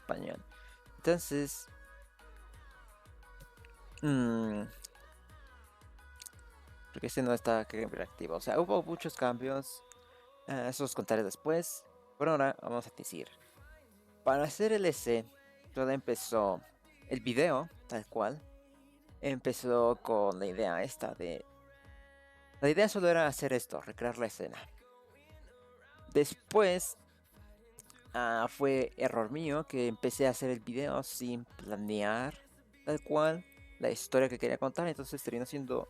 español. Entonces, porque este no está reactivo. O sea, hubo muchos cambios. Eso os contaré después. Por ahora, vamos a decir. Para hacer el EC, todo empezó. El video, tal cual, empezó con la idea esta de. La idea solo era hacer esto, recrear la escena. Después, fue error mío que empecé a hacer el video sin planear tal cual la historia que quería contar. Entonces terminó siendo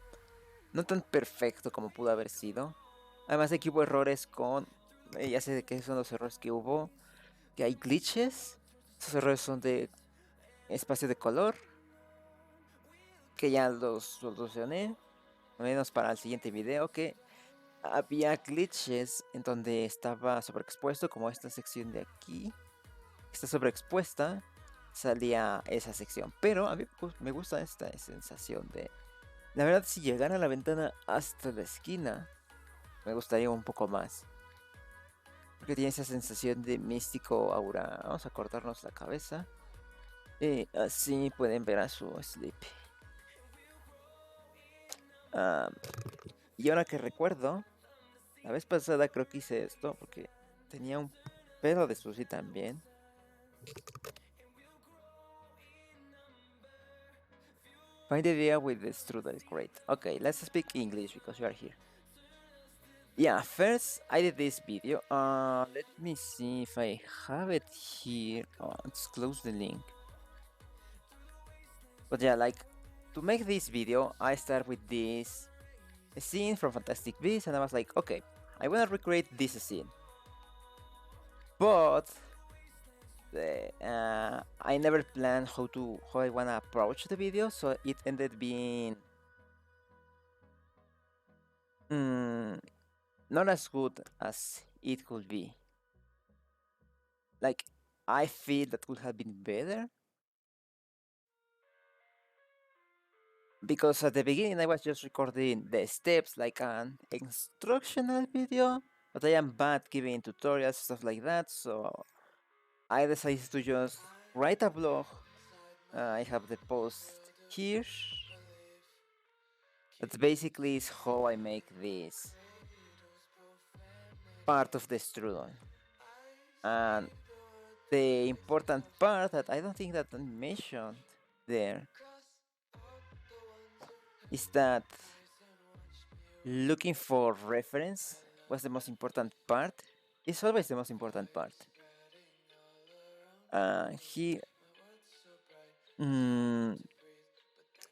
no tan perfecto como pudo haber sido. Además de que hubo errores con... ya sé de qué son los errores que hubo. Que hay glitches. Esos errores son de espacio de color. Que ya los solucioné. Al menos para el siguiente video. Que había glitches en donde estaba sobreexpuesto. Como esta sección de aquí. Está sobreexpuesta. Salía esa sección. Pero a mí me gusta esta sensación de... La verdad, si llegara a la ventana hasta la esquina, me gustaría un poco más. Porque tiene esa sensación de místico aura. Vamos a cortarnos la cabeza. Y así pueden ver a su Sleep. Ah, y ahora que recuerdo, la vez pasada creo que hice esto porque tenía un pedo de sushi también. Find the idea with the strudel. Great. Okay, let's speak English because you are here. Yeah, first I did this video. Let me see if I have it here. Oh, let's close the link. But yeah, like to make this video, I start with this scene from Fantastic Beasts, and I was like, okay, I wanna recreate this scene, but I never planned how I wanna approach the video, so it ended being not as good as it could be. Like I feel that could have been better. Because at the beginning I was just recording the steps like an instructional video, but I am bad giving tutorials, stuff like that, so I decided to just write a blog. I have the post here. That basically is how I make this part of the strudel. And the important part that I don't think that I mentioned there is that looking for reference was the most important part. It's always the most important part. He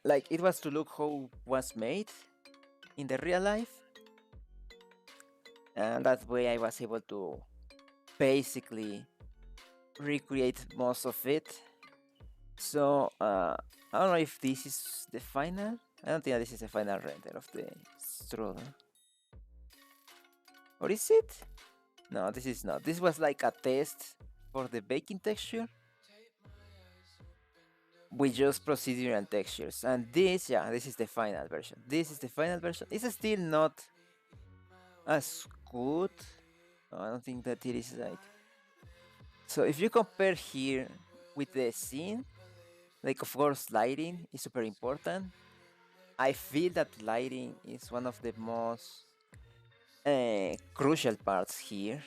like it was to look how was made in the real life, and that way I was able to basically recreate most of it. So I don't know if this is the final. I don't think that this is the final render of the strudel. Or is it? No, this is not. This was like a test for the baking texture with just procedural textures. And this, yeah, this is the final version. This is the final version. It's still not as good. No, I don't think that it is like. So if you compare here with the scene, like of course lighting is super important. I feel that lighting is one of the most crucial parts here.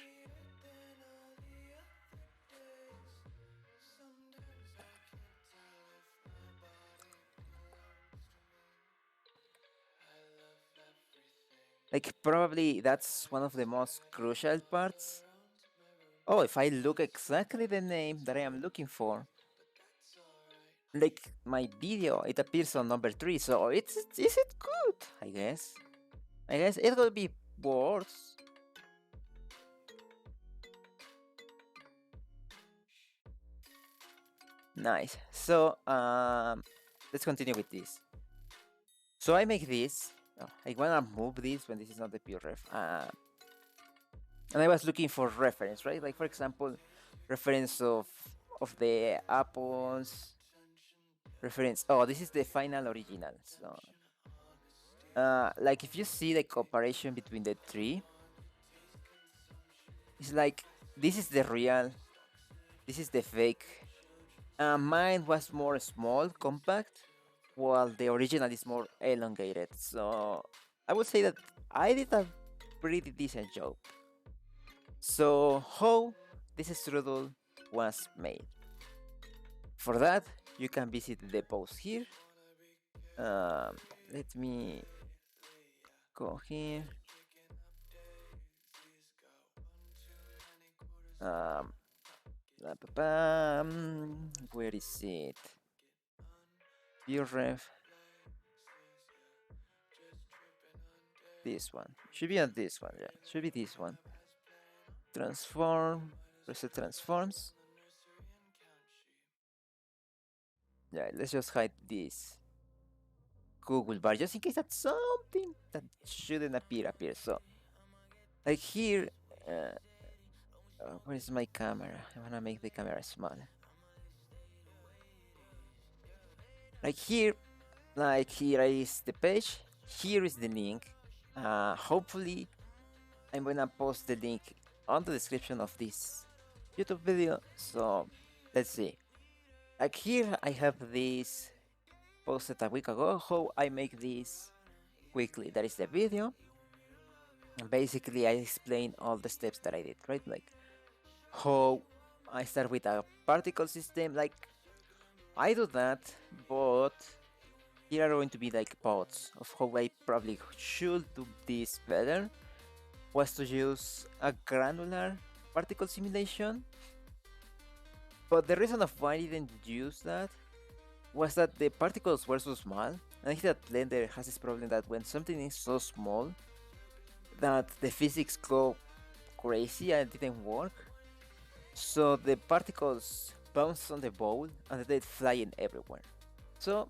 Like probably that's one of the most crucial parts. Oh, if I look exactly the name that I am looking for, like my video, it appears on number 3. So is it good? I guess. I guess it will be worse. Nice. So let's continue with this. So I make this. Oh, I wanna move this when this is not the pure ref. And I was looking for reference, right? Like for example, reference of the apples. Reference. Oh, this is the final original. So, like if you see the comparison between the three, it's like this is the real, this is the fake Mine was more small, compact, while the original is more elongated. So I would say that I did a pretty decent job. So how this strudel was made? For that, you can visit the post here. Um, Let me go here. Um, where is it? View ref. This one should be on this one. Yeah, should be this one. Transform. Reset transforms. Yeah, let's just hide this Google bar just in case that's something that shouldn't appear. So, like here, uh, where's my camera? I wanna make the camera smaller. Like here is the page. Here is the link. Hopefully, I'm gonna post the link on the description of this YouTube video. So, let's see. Like here, I have this posted a week ago. How I make this quickly. That is the video. And basically, I explain all the steps that I did, right? Like how I start with a particle system. Like I do that, but here are going to be like pods of how I probably should do this better. Was to use a granular particle simulation. But the reason of why I didn't use that was that the particles were so small. And I think that Blender has this problem that when something is so small, that the physics go crazy and it didn't work. So the particles bounce on the bowl and they flying everywhere. So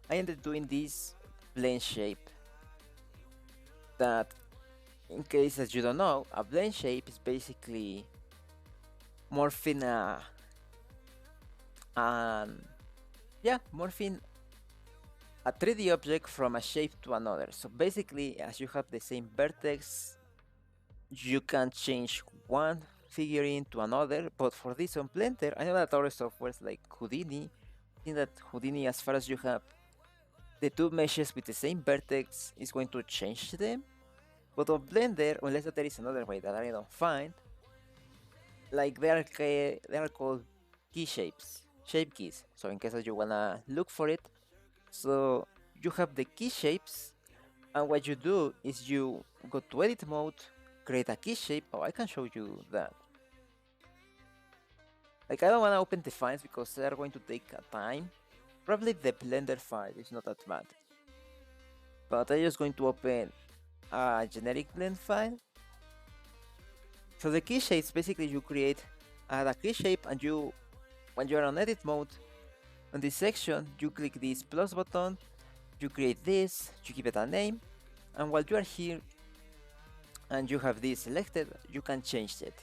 I ended doing this plane shape that, in case that you don't know, a plane shape is basically morphing morphing a 3D object from a shape to another. So basically, as you have the same vertex, you can change one figurine to another. But for this on Blender, I know that other softwares like Houdini, I think that Houdini, as far as you have the two meshes with the same vertex, is going to change them. But on Blender, unless there is another way that I don't find, like they are called key shapes, shape keys. So in case that you wanna look for it, so you have the key shapes, and what you do is you go to edit mode, create a key shape. Oh, I can show you that. Like I don't wanna open the files because they are going to take a time. Probably the Blender file is not that bad, but I'm just going to open a generic blend file. So the key shapes, basically you create a key shape, and when you are on edit mode, on this section, you click this plus button, you create this, you give it a name, and while you are here and you have this selected, you can change it.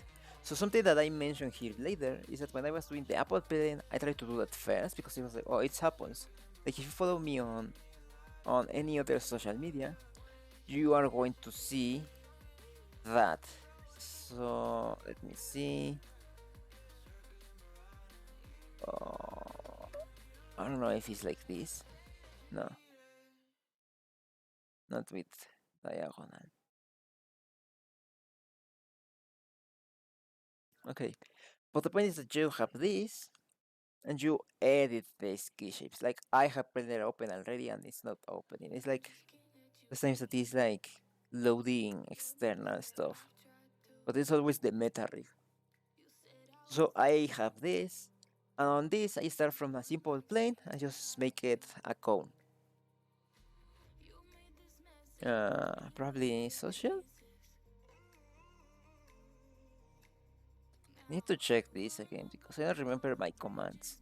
So something that I mentioned here later is that when I was doing the Apple plane, I tried to do that first because it was like, oh, it happens. Like if you follow me on any other social media, you are going to see that. So let me see. I don't know if it's like this. No, not with diagonal. Okay, but the point is that you have this, and you edit these key shapes. Like I have Blender open already, and it's not opening. It's like the times that it's like loading external stuff, but it's always the meta rig. So I have this, and on this I start from a simple plane and just make it a cone. Probably social. Need to check this again because I don't remember my commands.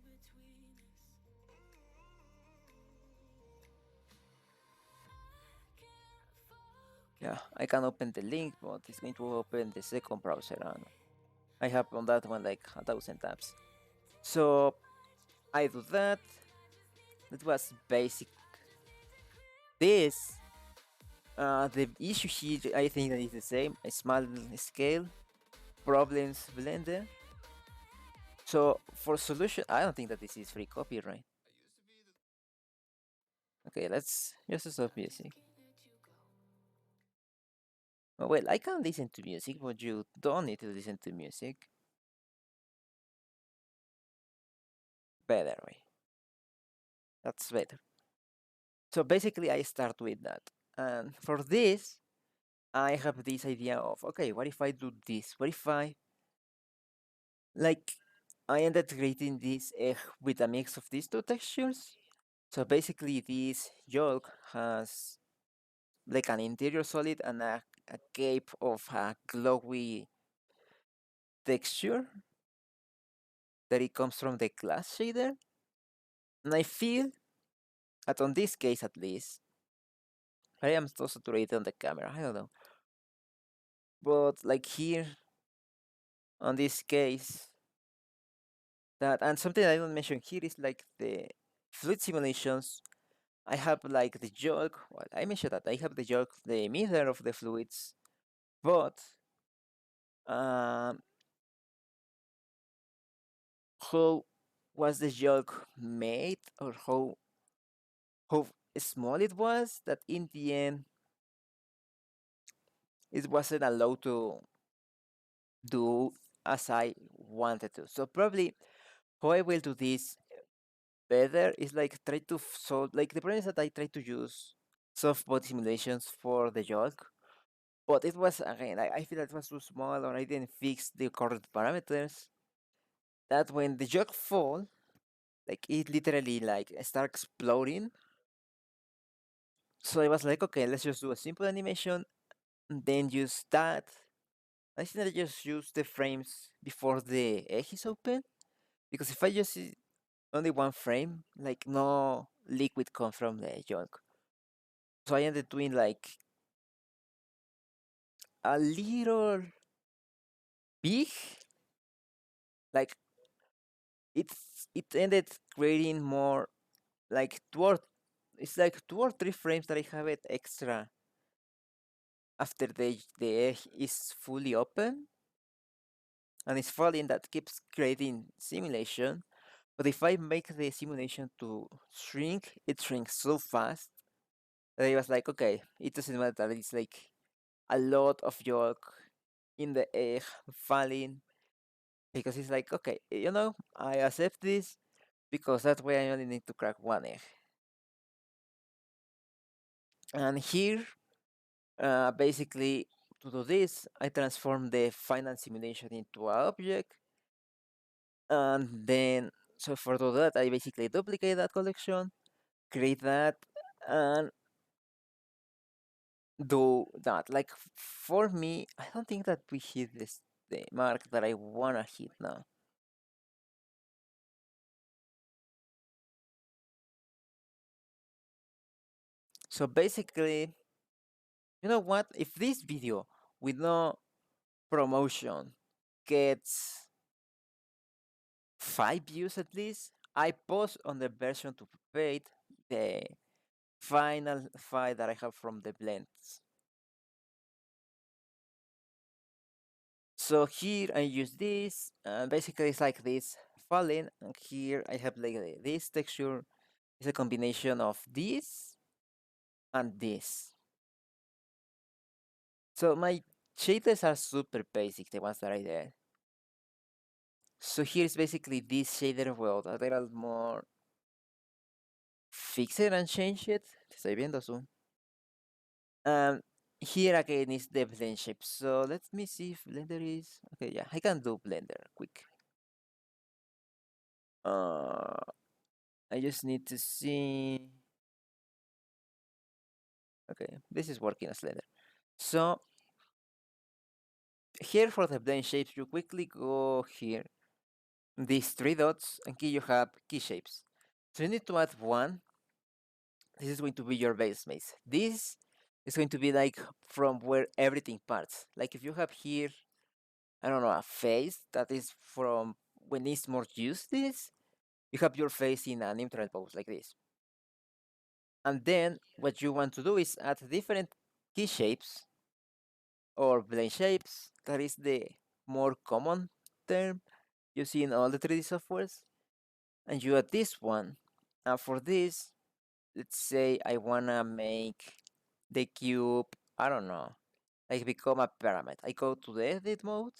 Yeah, I can open the link, but it's going to open the second browser, and I have on that one like 1,000 tabs. So I do that. That was basic. This, the issue here, I think that is the same. A small scale, problems Blender. So for solution, I don't think that this is free copyright. Okay, let's just stop music. Oh, well, I can listen to music, but you don't need to listen to music. Better way. That's better. So basically, I start with that. And for this, I have this idea of, okay, what if I do this? What if like, I ended creating this egg with a mix of these two textures? So basically, this yolk has like an interior solid and a cape of a glowy texture that it comes from the glass shader. And I feel that on this case at least, I am so saturated on the camera, I don't know. But like here, on this case, that and something I don't mention here is like the fluid simulations. I have like the yolk. Well, I mentioned that I have the yolk, the emitter of the fluids, but um, how was the yolk made, or how small it was, that in the end it wasn't allowed to do as I wanted to. So probably how I will do this better is like try to solve, like the problem is that I try to use soft body simulations for the yolk, but it was again I feel that it was too small, or I didn't fix the correct parameters. That when the yolk fall, like it literally like start exploding. So I was like, okay, let's just do a simple animation, and then use that. I think I just use the frames before the egg is open, because if I just only one frame, like no liquid comes from the yolk. So I ended doing like a little big, like it ended creating more like it's like 2 or 3 frames that I have it extra after the egg is fully open and it's falling, that keeps creating simulation. But if I make the simulation to shrink, it shrinks so fast that I was like, okay, it doesn't matter. It's like a lot of yolk in the egg falling, because it's like, okay, I accept this because that way I only need to crack one egg. And here, basically, to do this, I transform the final simulation into an object, and then so for do that, I basically duplicate that collection, create that, and do that. Like for me, I don't think that we hit this the mark that I wanna hit now. So basically, you know what? If this video with no promotion gets 5 views at least, I post on the version to paid the final file that I have from the blends. So here I use this, and basically it's like this falling, and here I have like this texture. It's a combination of this and this. So my shaders are super basic, the ones that I did. So here's basically this shader world, a little more fix it and change it. Te estoy viendo, Zoom. Here again is the blend shape. So let me see if Blender is okay. Yeah, I can do Blender quick. Uh, I just need to see. Okay, this is working as Blender. So here for the blend shapes, you quickly go here. These 3 dots, and here you have key shapes. So you need to add one. This is going to be your base maze. This is going to be like from where everything parts. Like if you have here, I don't know, a face that is from when it's more used this, you have your face in a neutral pose like this. And then what you want to do is add different key shapes or blend shapes. That is the more common term. using all the 3D softwares, and you add this one. And for this, let's say I wanna make the cube, I don't know, like become a pyramid. I go to the edit mode.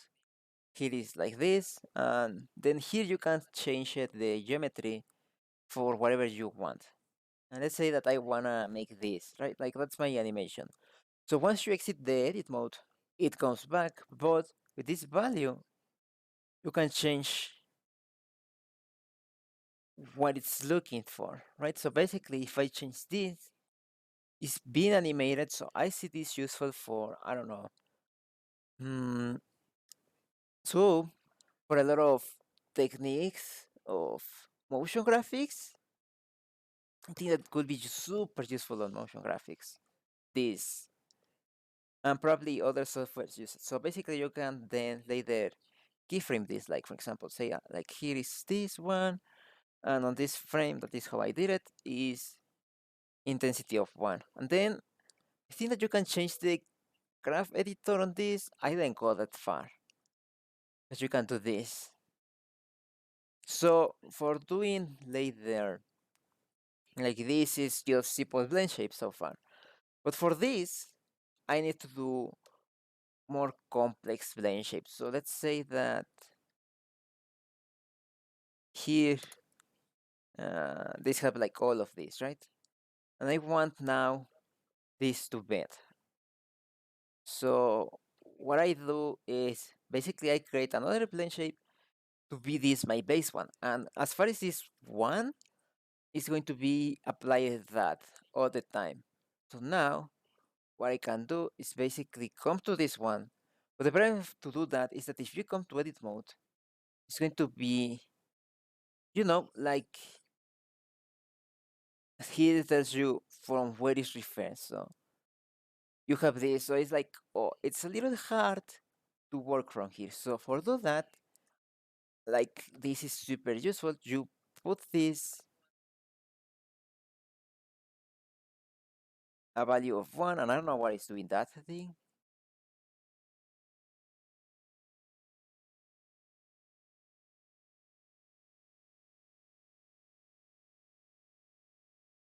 Here is like this, and then here you can change it, the geometry for whatever you want. And let's say that I wanna make this, right? Like that's my animation. So once you exit the edit mode, it comes back, but with this value, you can change what it's looking for, right? So basically, if I change this, it's being animated, so I see this useful for, I don't know, hmm, so for a lot of techniques of motion graphics, I think that could be super useful on motion graphics. This and probably other softwares use it. So basically, you can then later keyframe this. Like for example, say like here is this one, and on this frame, that is how I did it, is intensity of 1. And then I think that you can change the graph editor on this. I didn't go that far, but you can do this. So for doing later, like this is just simple blend shape so far. But for this, I need to do more complex blend shapes. So let's say that here, this have like all of this, right? And I want now this to bend. So what I do is basically I create another plane shape to be this my base one. And as far as this one is going to be applied that all the time. So now what I can do is basically come to this one. But the problem to do that is that if you come to edit mode, it's going to be, like here it tells you from where it's referred. So you have this. So it's like, oh, it's a little hard to work from here. So for do that, like this is super useful. You put this a value of 1, and I don't know what is doing that thing.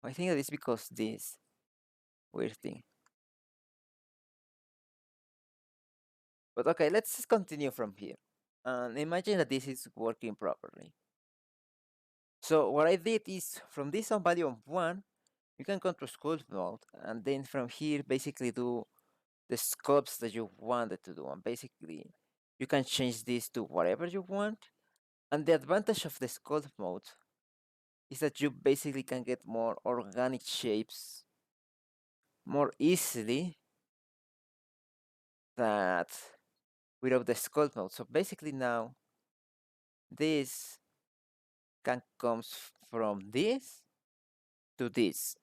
I think that is because this weird thing. But okay, let's continue from here. And imagine that this is working properly. So what I did is from this on value of 1, you can control sculpt mode, and then from here basically do the sculpts that you wanted to do. And basically you can change this to whatever you want. And the advantage of the sculpt mode is that you basically can get more organic shapes more easily that without the sculpt mode. So basically now this can comes from this to this.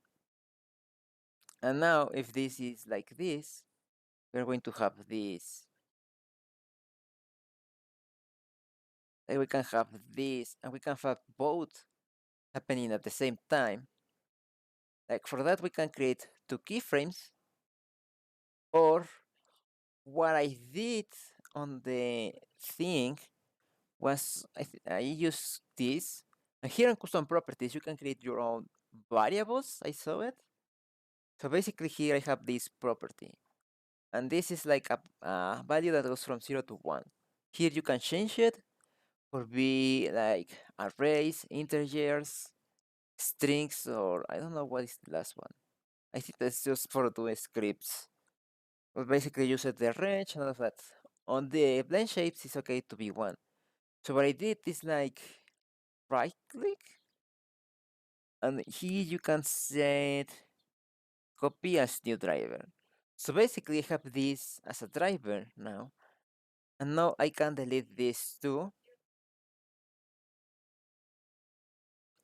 And now if this is like this, we're going to have this. And we can have this, and we can have both happening at the same time. Like for that we can create 2 keyframes, or what I did on the thing was I used this, and here in custom properties you can create your own variables. I saw it. So basically here I have this property, and this is like a value that goes from 0 to 1. Here you can change it or be like arrays, integers, strings, or I don't know what is the last one. I think that's just for doing scripts. But basically you set the range and all of that. On the blend shapes it's okay to be 1. So what I did is like right click, and here you can set copy as new driver. So basically I have this as a driver now, and now I can delete this too,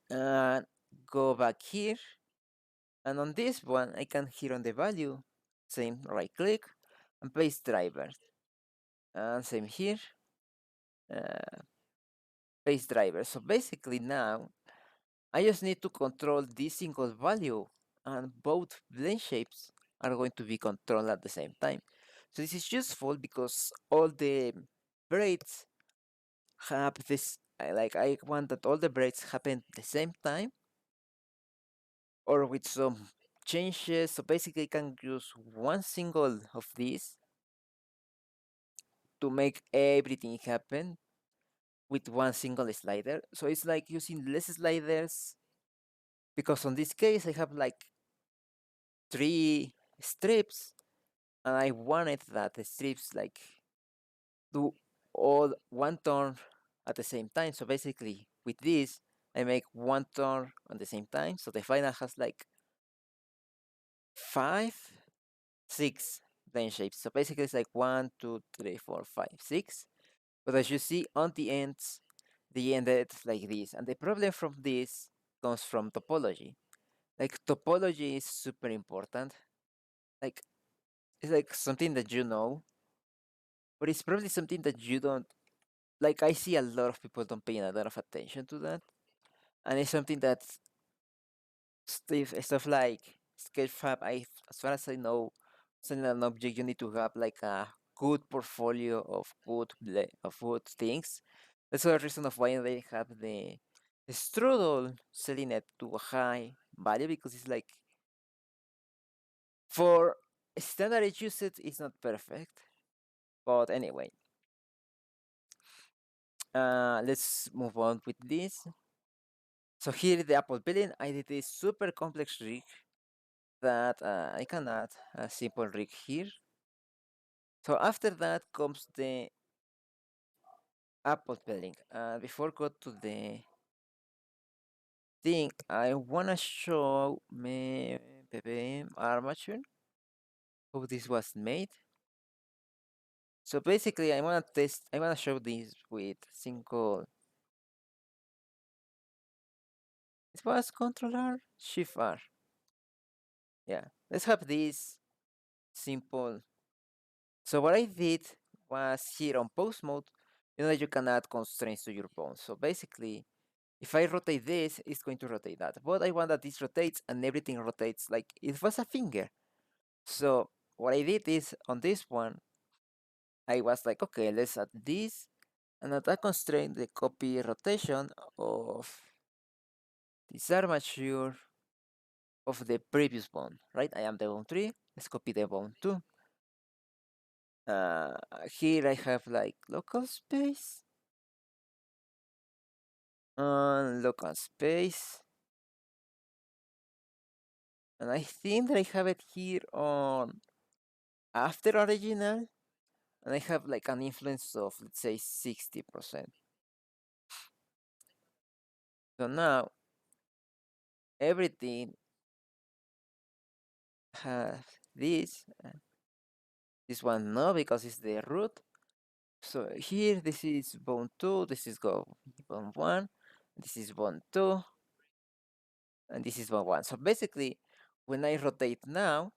and go back here, and on this one I can here on the value, same right click and paste driver, and same here, uh, paste driver. So basically now I just need to control this single value, and both blend shapes are going to be controlled at the same time. So this is useful because all the braids have this I want that all the breaks happen at the same time or with some changes. So basically, I can use one single of these to make everything happen with one single slider. So it's like using less sliders because on this case I have like 3 strips and I wanted that the strips like do all one turn at the same time. So basically with this I make one turn at the same time. So the final has like 5, 6 plane shapes. So basically it's like 1, 2, 3, 4, 5, 6. But as you see on the ends, they ended like this. And the problem from this comes from topology. Like topology is super important. Like it's like something that you know, but it's probably something that you don't like. I see a lot of people don't pay a lot of attention to that. And it's something that stuff like Sketchfab, as far as I know, selling an object, you need to have like a good portfolio of good things. That's the reason of why they have the strudel selling it to a high value because it's like for standard usage, it's not perfect. But anyway, let's move on with this. So here the Apple billing, I did this super complex rig that I can add a simple rig here. So after that comes the Apple billing. Before go to the thing, I wanna show me armature how this was made. So basically, I wanna show this with single. It was Control R, Shift R. Yeah, let's have this simple. So what I did was here on pose mode, you know that you can add constraints to your bones. So basically, if I rotate this, it's going to rotate that. But I want that this rotates and everything rotates like it was a finger. So what I did is on this one, I was like, okay, let's add this and at that constraint the copy rotation of this armature of the previous bone, right? I am the bone 3, let's copy the bone 2. Uh, Here I have like local space and local space. And I think that I have it here on after original. And I have like an influence of let's say 60%. So now everything has this. This one no because it's the root. So here this is bone 2, this is bone 1, this is bone 2, and this is bone 1. So basically when I rotate now,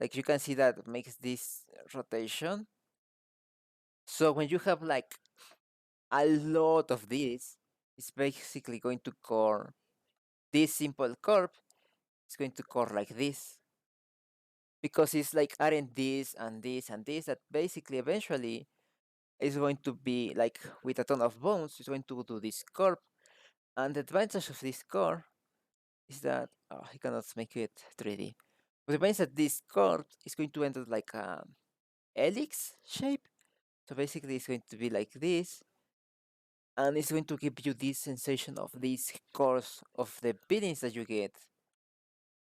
like you can see that makes this rotation. So when you have like a lot of this, it's basically going to core this simple curve. It's going to core like this because it's like adding this and this and this that basically eventually is going to be like with a ton of bones. It's going to do this curve, and the advantage of this curve is that I cannot make it 3D. But the advantage that this curve is going to end up like a helix shape. So basically, it's going to be like this, and it's going to give you this sensation of this course of the beatings that you get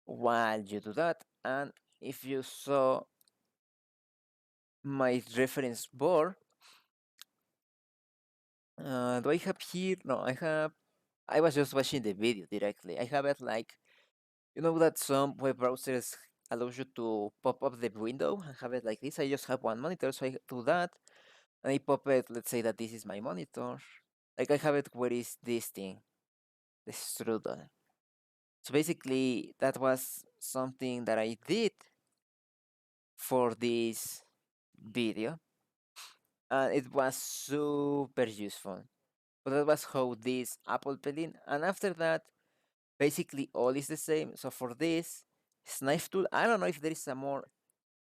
while you do that. And if you saw my reference board, do I have here? No, I was just watching the video directly. I have it like, you know that some web browsers allows you to pop up the window and have it like this. I just have one monitor, so I do that. And I pop it, let's say that this is my monitor. Like I have it where is this thing, the strudel. So basically, that was something that I did for this video, and it was super useful. But that was how this Apple plugin, and after that, basically all is the same. So for this snipe tool, I don't know if there is a more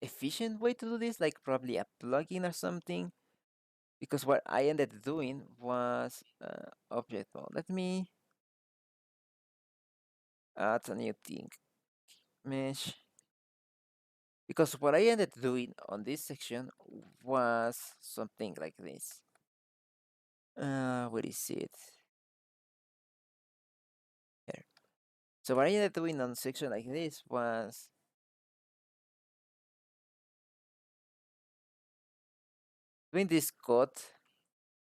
efficient way to do this, like probably a plugin or something. because what I ended doing was object mode. Let me add a new thing, mesh, because what I ended doing on this section was something like this. Where is it? Here. So what I ended doing on section like this was doing this code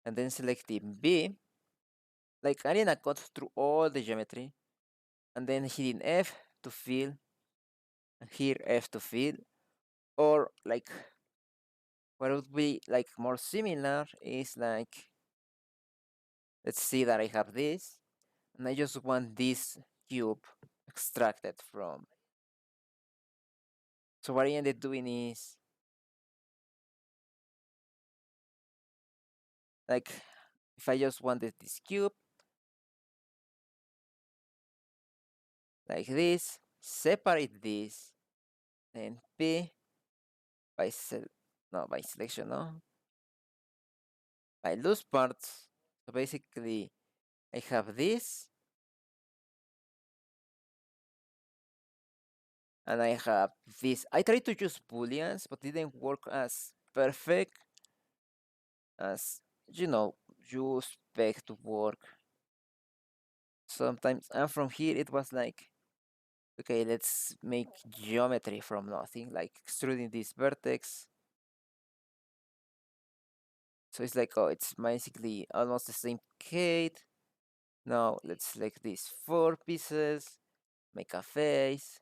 and then selecting B, like adding a code through all the geometry, and then hitting F to fill, and here F to fill, or like what would be like more similar is like, let's see that I have this, and I just want this cube extracted from. So what I ended doing is like, if I just wanted this cube like this, separate this, then P by by selection, no, by loose parts. So basically, I have this, and I have this. I tried to use booleans, but didn't work as perfect as you expect to work sometimes. And from here, it was like, okay, let's make geometry from nothing, like extruding this vertex. So it's like, oh, it's basically almost the same code. Now let's select these 4 pieces, make a face.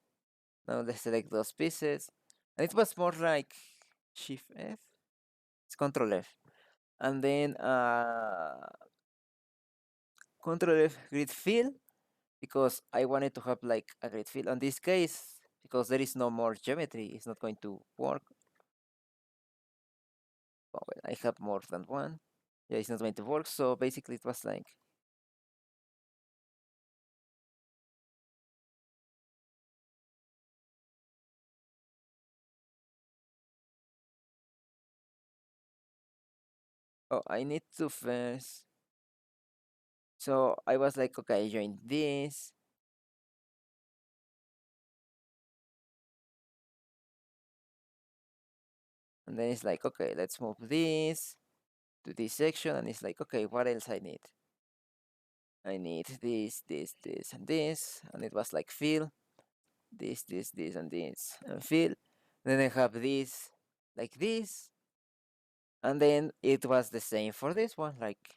Now let's select those pieces. And it was more like Shift F. It's Control F. And then Control F grid fill, because I wanted to have like a grid fill. In this case, because there is no more geometry, it's not going to work. Oh, well, I have more than one. Yeah, it's not going to work. So basically it was like, oh, I need to first. So I was like, okay, join this. And then it's like, okay, let's move this to this section. And it's like, okay, what else I need? I need this, this, this, and this. And it was like fill, this, and this, and fill. Then I have this, like this. And then it was the same for this one. Like,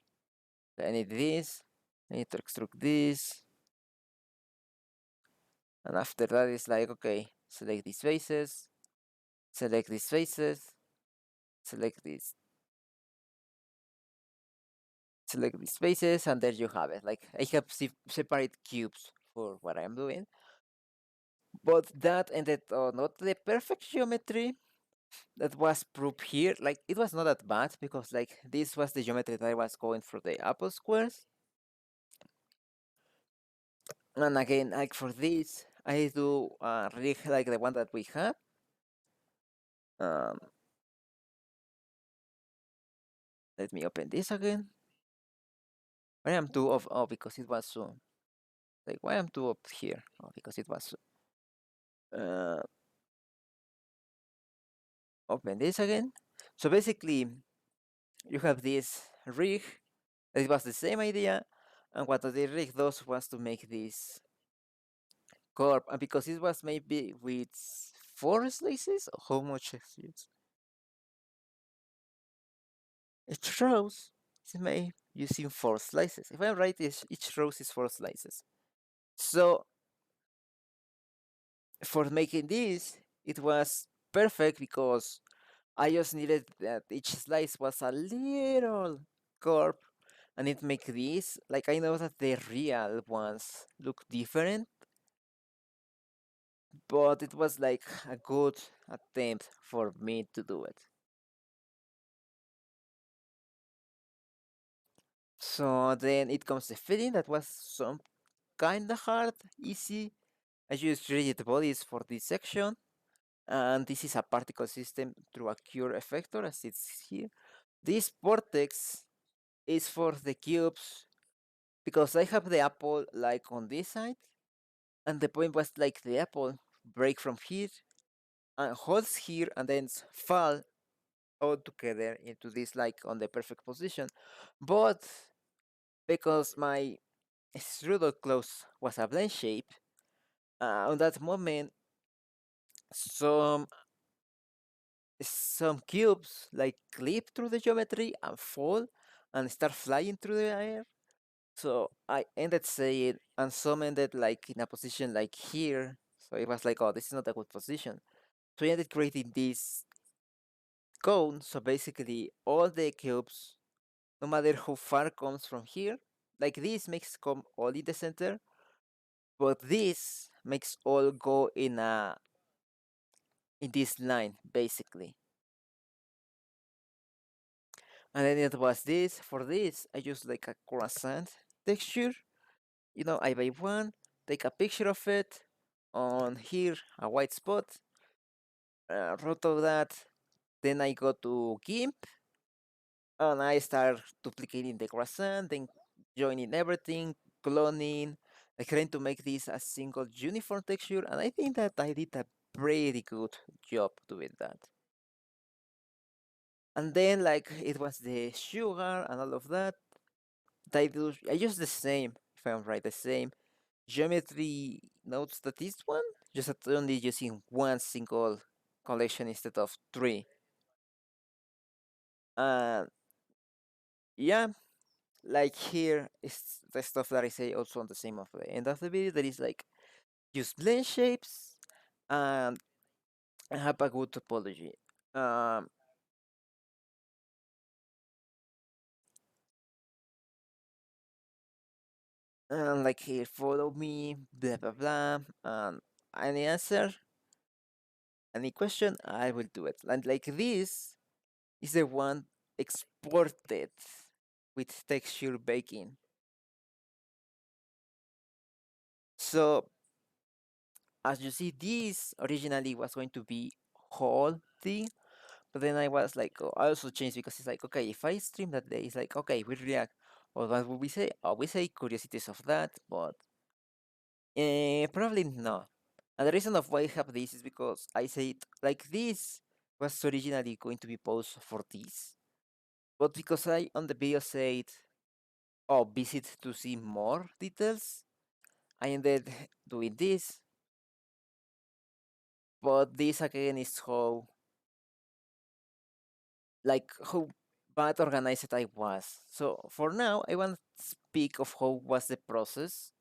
I need this, I need to extrude this. And after that, it's like, okay, select these faces, select these faces, select this, select these faces, and there you have it. Like, I have separate cubes for what I'm doing. But that ended not the perfect geometry that was proved here. Like, it was not that bad, because like this was the geometry that I was going for the apple squares. And again, like for this, I do really like the one that we have. Um, Let me open this again. Why am two of, oh, because it was so, like, why am two up here? Oh, because it was open this again. So basically, you have this rig. It was the same idea, and what the rig does was to make this curve, and because it was maybe with 4 slices, how much is it? Each rows is made using 4 slices. If I'm right, each row is 4 slices. So for making this, it was perfect, because I just needed that each slice was a little curve, and it make this. Like, I know that the real ones look different, but it was like a good attempt for me to do it. So then it comes the fitting. That was some kinda hard, easy. I used rigid bodies for this section, and this is a particle system through a cure effector, as it's here. This vortex is for the cubes because I have the apple like on this side, and the point was like the apple break from here and holds here and then fall all together into this like on the perfect position. But because my strudel close was a blend shape, on that moment some some cubes like clip through the geometry and fall and start flying through the air. So I ended saying, and some ended like in a position like here. So it was like, oh, this is not a good position. So I ended creating this cone. So basically, all the cubes, no matter how far comes from here, like this makes come all in the center, but this makes all go in this line basically. And then it was this. For this, I used like a croissant texture. You know, I buy one, take a picture of it on here, a white spot, wrote of that. Then I go to GIMP and I start duplicating the croissant, then joining everything, cloning, like trying to make this a single uniform texture. And I think that I did a pretty good job doing that. And then like it was the sugar and all of that. I use the same, if I'm right, the same geometry notes that this one, just that only using one single collection instead of three. And yeah, like here is the stuff that I say also on the same of the end of the video. That is like use blend shapes and have a good topology. Um, and like here, follow me, blah blah blah. And any answer, any question, I will do it. And like this is the one exported with texture baking. So as you see, this originally was going to be whole thing, but then I was like, oh, I also changed because it's like, okay, if I stream that day, it's like, okay, we react. Or what would we say? Oh, we say curiosities of that, but probably not. And the reason of why I have this is because I said like this was originally going to be posted for this, but because I on the video said, oh, visit to see more details, I ended doing this. But this again is how bad organized I was. So for now, I want to speak of how was the process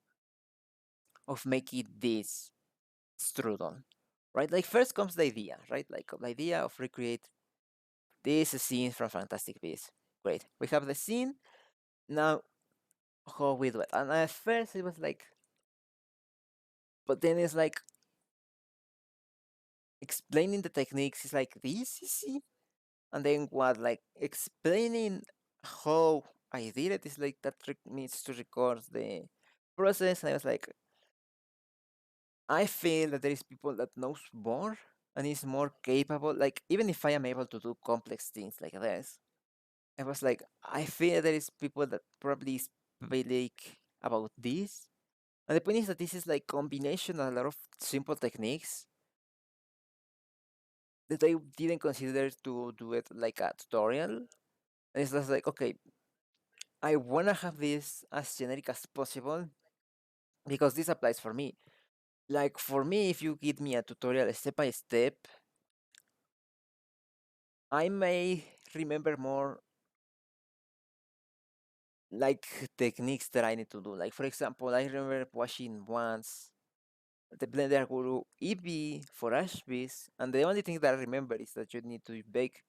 of making this strudel, right? Like first comes the idea, right? Like the idea of recreate this scene from Fantastic Beasts. Great, we have the scene now. How we do it? And at first it was like, but then it's like explaining the techniques is like this easy, and then what like explaining how I did it is like that needs to record the process. And I was like, I feel that there is people that knows more and is more capable. Like even if I am able to do complex things like this, I was like, I feel there is people that probably speak about this. And the point is that this is like combination of a lot of simple techniques that I didn't consider to do it like a tutorial. And it's just like, okay, I wanna have this as generic as possible because this applies for me. Like for me, if you give me a tutorial step by step, I may remember more like techniques that I need to do. Like for example, I remember watching once the Blender Guru EB for Ashby's, and the only thing that I remember is that you need to bake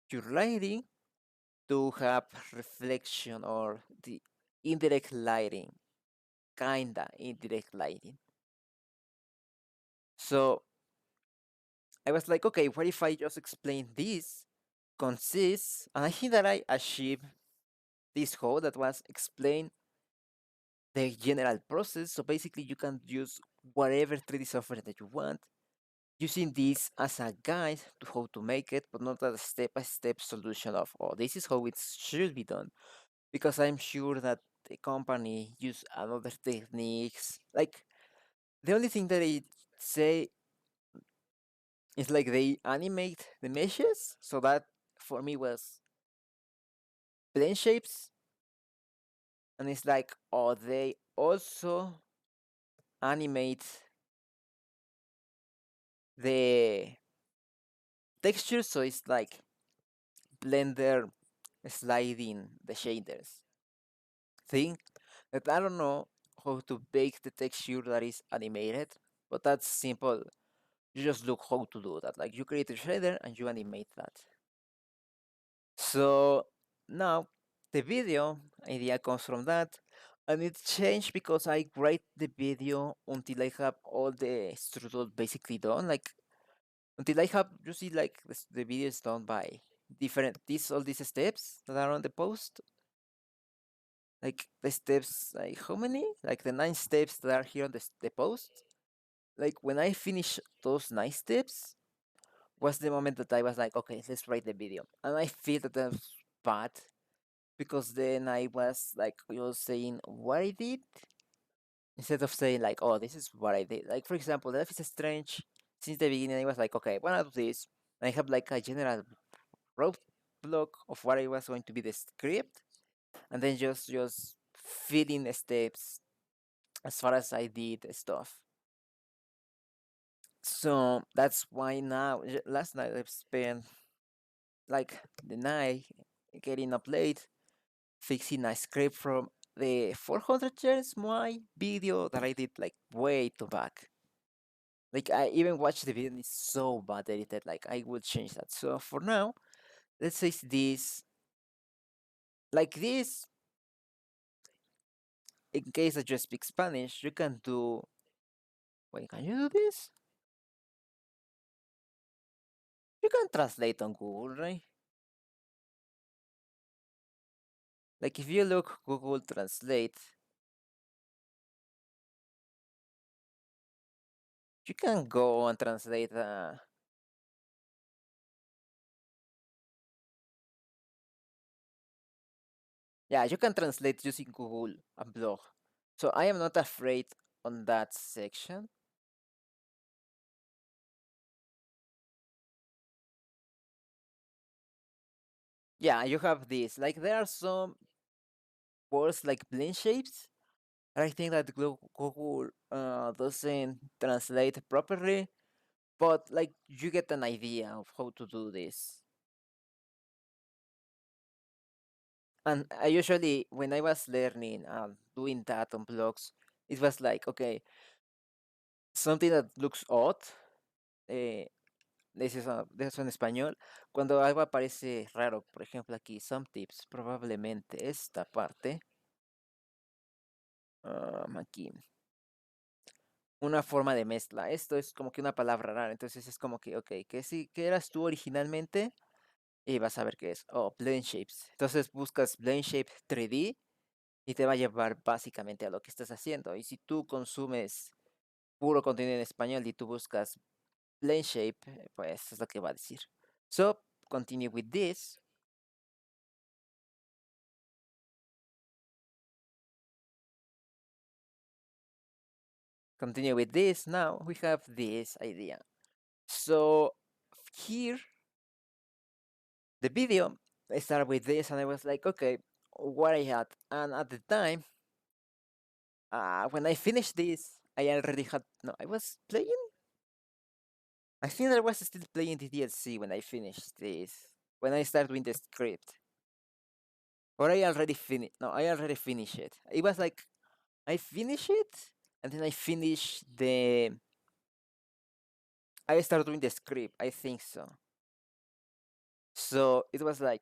your lighting to have reflection or the indirect lighting, kinda indirect lighting. So I was like, okay, what if I just explain this consists, and I think that I achieved this whole that was explain the general process. So basically, you can use whatever 3D software that you want. using this as a guide to how to make it, but not a step-by-step solution of, oh, this is how it should be done. Because I'm sure that the company use other techniques. Like the only thing that they say is like they animate the meshes, so that for me was plane shapes, and it's like, oh, they also animate the texture, so it's like Blender sliding the shaders thing. That I don't know how to bake the texture that is animated, but that's simple. You just look how to do that. Like you create a shader and you animate that. So now the video idea comes from that, and it changed because I grade the video until I have all the strudel basically done. Like until I have, you see, like the video is done by different all these steps that are on the post. Like the steps, like how many? Like the 9 steps that are here on the post. Like when I finish those 9 steps, was the moment that I was like, okay, let's write the video, and I feel that that was bad because then I was like, you saying what I did instead of saying like, oh, this is what I did. Like for example, Life is Strange. Since the beginning, I was like, okay, when I do this, I have like a general road block of what I was going to be the script, and then just filling the steps as far as I did stuff. So that's why now, last night I've spent like the night getting up late fixing a script from the 400 years my video that I did like way too back. Like I even watched the video and it's so bad edited. Like I will change that. So for now, let's say this like this. In case I just speak Spanish, you can do. Wait, can you do this? You can translate on Google, right? Like if you look Google Translate, you can go and translate. Yeah, you can translate using Google and blog. So I am not afraid on that section. Yeah, you have this. Like there are some words like plane shapes. I think that Google doesn't translate properly, but like you get an idea of how to do this. And I usually, when I was learning doing that on blogs, it was like, okay, something that looks odd. Eh, de eso en español. Cuando algo aparece raro, por ejemplo aquí, some tips, probablemente esta parte, aquí, una forma de mezcla. Esto es como que una palabra rara, entonces es como que, ok, ¿qué eras tú originalmente? Y vas a ver qué es. Oh, blend shapes. Entonces buscas blend shape 3D y te va a llevar básicamente a lo que estás haciendo. Y si tú consumes puro contenido en español y tú buscas blend shape, pues es lo que va a decir. So, continue with this. Continue with this. Now we have this idea. So here, the video, I started with this and I was like, okay, what I had. And at the time, when I finished this, I already had, no, I was playing. I think I was still playing the DLC when I finished this. When I started doing the script. Or I already finished. No, I already finished it. It was like, I finished it, and then I finished the. I started doing the script, I think so. So it was like,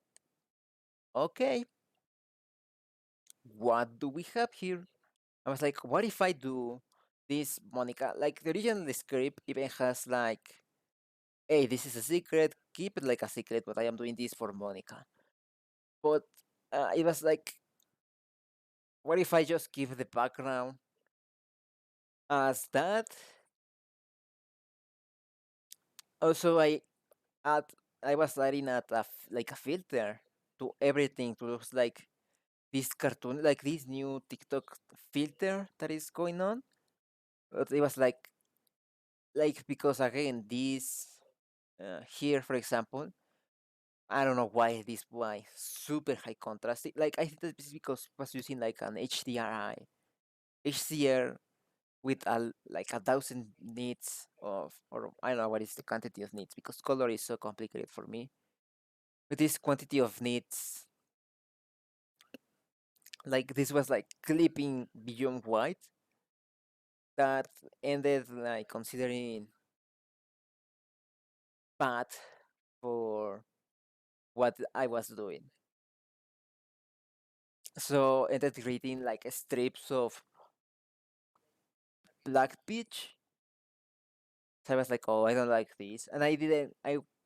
okay, what do we have here? I was like, what if I do this, Monica? Like the original script even has like, hey, this is a secret, keep it like a secret, but I am doing this for Monica. But it was like, what if I just give the background as that? Also, add I was adding like a filter to everything to look like this cartoon, like this new TikTok filter that is going on. But it was like because again this here, for example, I don't know why this why super high contrast. Like I think that this is because it was using like an HDR with like 1,000 nits of, or I don't know what is the quantity of nits because color is so complicated for me. With this quantity of nits, like this was like clipping beyond white that ended like considering bad for what I was doing. So ended creating like strips of black pitch. So I was like, oh, I don't like this, and I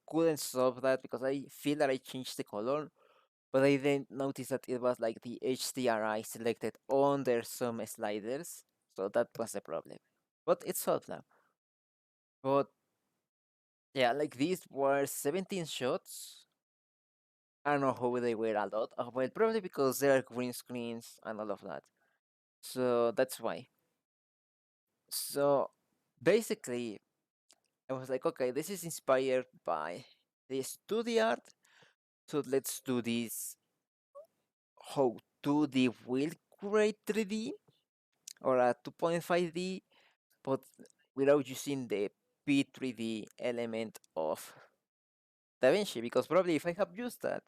couldn't solve that because I feel that I changed the color, but I didn't notice that it was like the HDRI selected under some sliders, so that was the problem. But it's solved now. But yeah, like these were 17 shots. I don't know how they were a lot. Well, probably because there are green screens and all of that. So that's why. So basically, I was like, okay, this is inspired by the studio art. So let's do this how 2D will create 3D or a 2.5D, but without using the P3D element of DaVinci. Because probably if I have used that,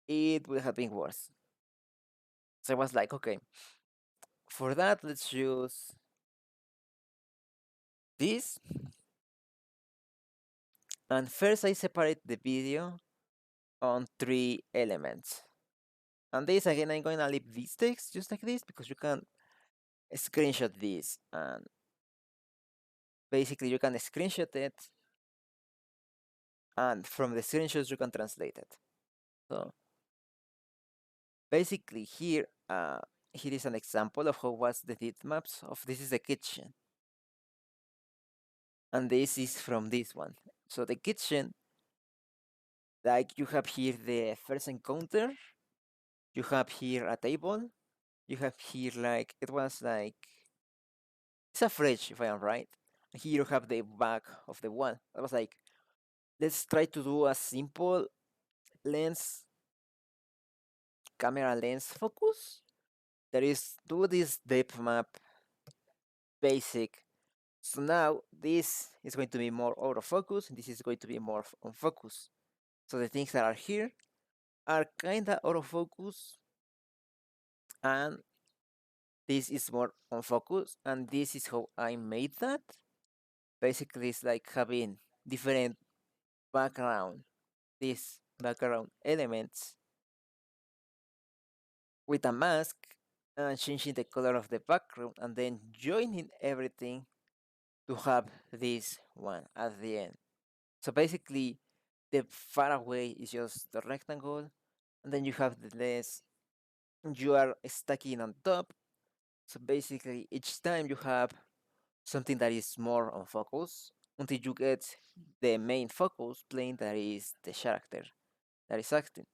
it would have been worse. So I was like, okay, for that, let's use this. And first, I separate the video on 3 elements. And this again, I'm going to leave this text just like this because you can screenshot this and basically you can screenshot it and from the screenshots you can translate it. So basically here is an example of how was the heat maps of this is the kitchen and this is from this one. So the kitchen, like you have here the first encounter, you have here a table, you have here like it was like it's a fridge if I am right. Here you have the back of the wall. I was like, let's try to do a simple lens camera lens focus. There is do this depth map basic. So now this is going to be more autofocus and this is going to be more on focus. So the things that are here are kinda autofocus and this is more on focus and this is how I made that. Basically it's like having different background, these background elements with a mask and changing the color of the background and then joining everything to have this one at the end. So basically, the far away is just the rectangle, and then you have the less you are stacking on top. So basically, each time you have something that is more on focus until you get the main focus plane that is the character that is acting.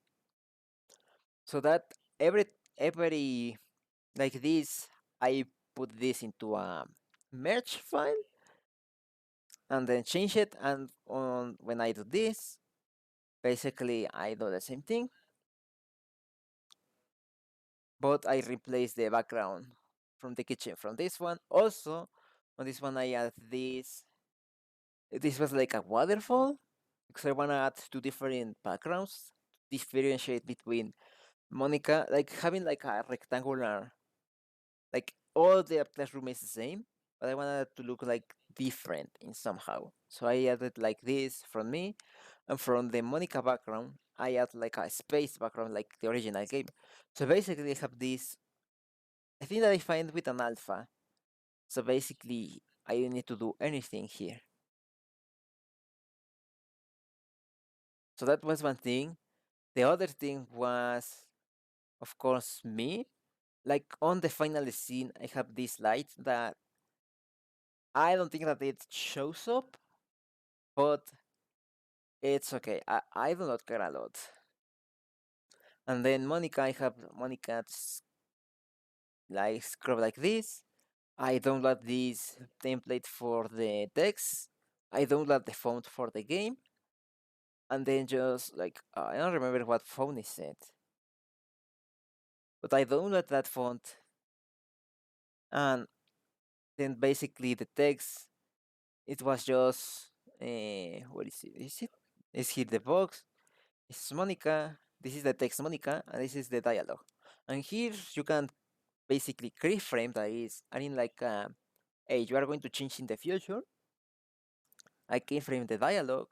So that every like this, I put this into a merge file and then change it. And on when I do this, basically I do the same thing, but I replace the background from the kitchen from this one. Also, on this one I add this. This was like a waterfall because I wanna add 2 different backgrounds, differentiate between Monica, like having like a rectangular, like all the classroom is the same, but I wanted to look like different in somehow. So I added like this from me, and from the Monica background, I add like a space background like the original game. So basically, I have this. I think that I find with an alpha. So basically, I don't need to do anything here. So that was one thing. The other thing was, of course, me. Like on the final scene, I have this light that I don't think that it shows up, but It's okay. I do not care a lot. And then Monica, I have Monica's like scrub like this. I download this template for the text. I download the font for the game. And then just like, I don't remember what font is it. But I download that font. And then basically the text, it was just, what is it? Is it? Is here the box? This is Monica. This is the text Monica. And this is the dialogue. And here you can basically keyframe that is, I mean like, hey, you are going to change in the future. I keyframe the dialogue,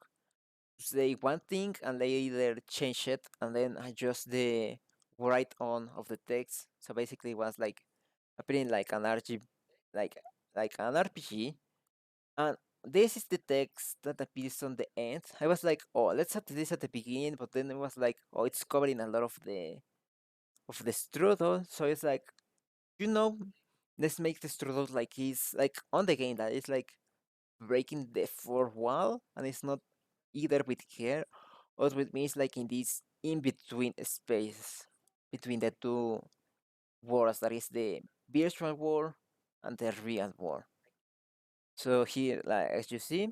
say one thing, and they either change it and then adjust the write on of the text. So basically, it was like appearing like an RG, like like an RPG, and this is the text that appears on the end. I was like, oh, let's have this at the beginning, but then it was like, oh, it's covering a lot of the strudel. So it's like, you know, let's make the strudel like he's like on the game that it's like breaking the fourth wall, and it's not either with her or with me. It's like in this in between space between the two worlds, that is the virtual world and the real world. So here, like as you see,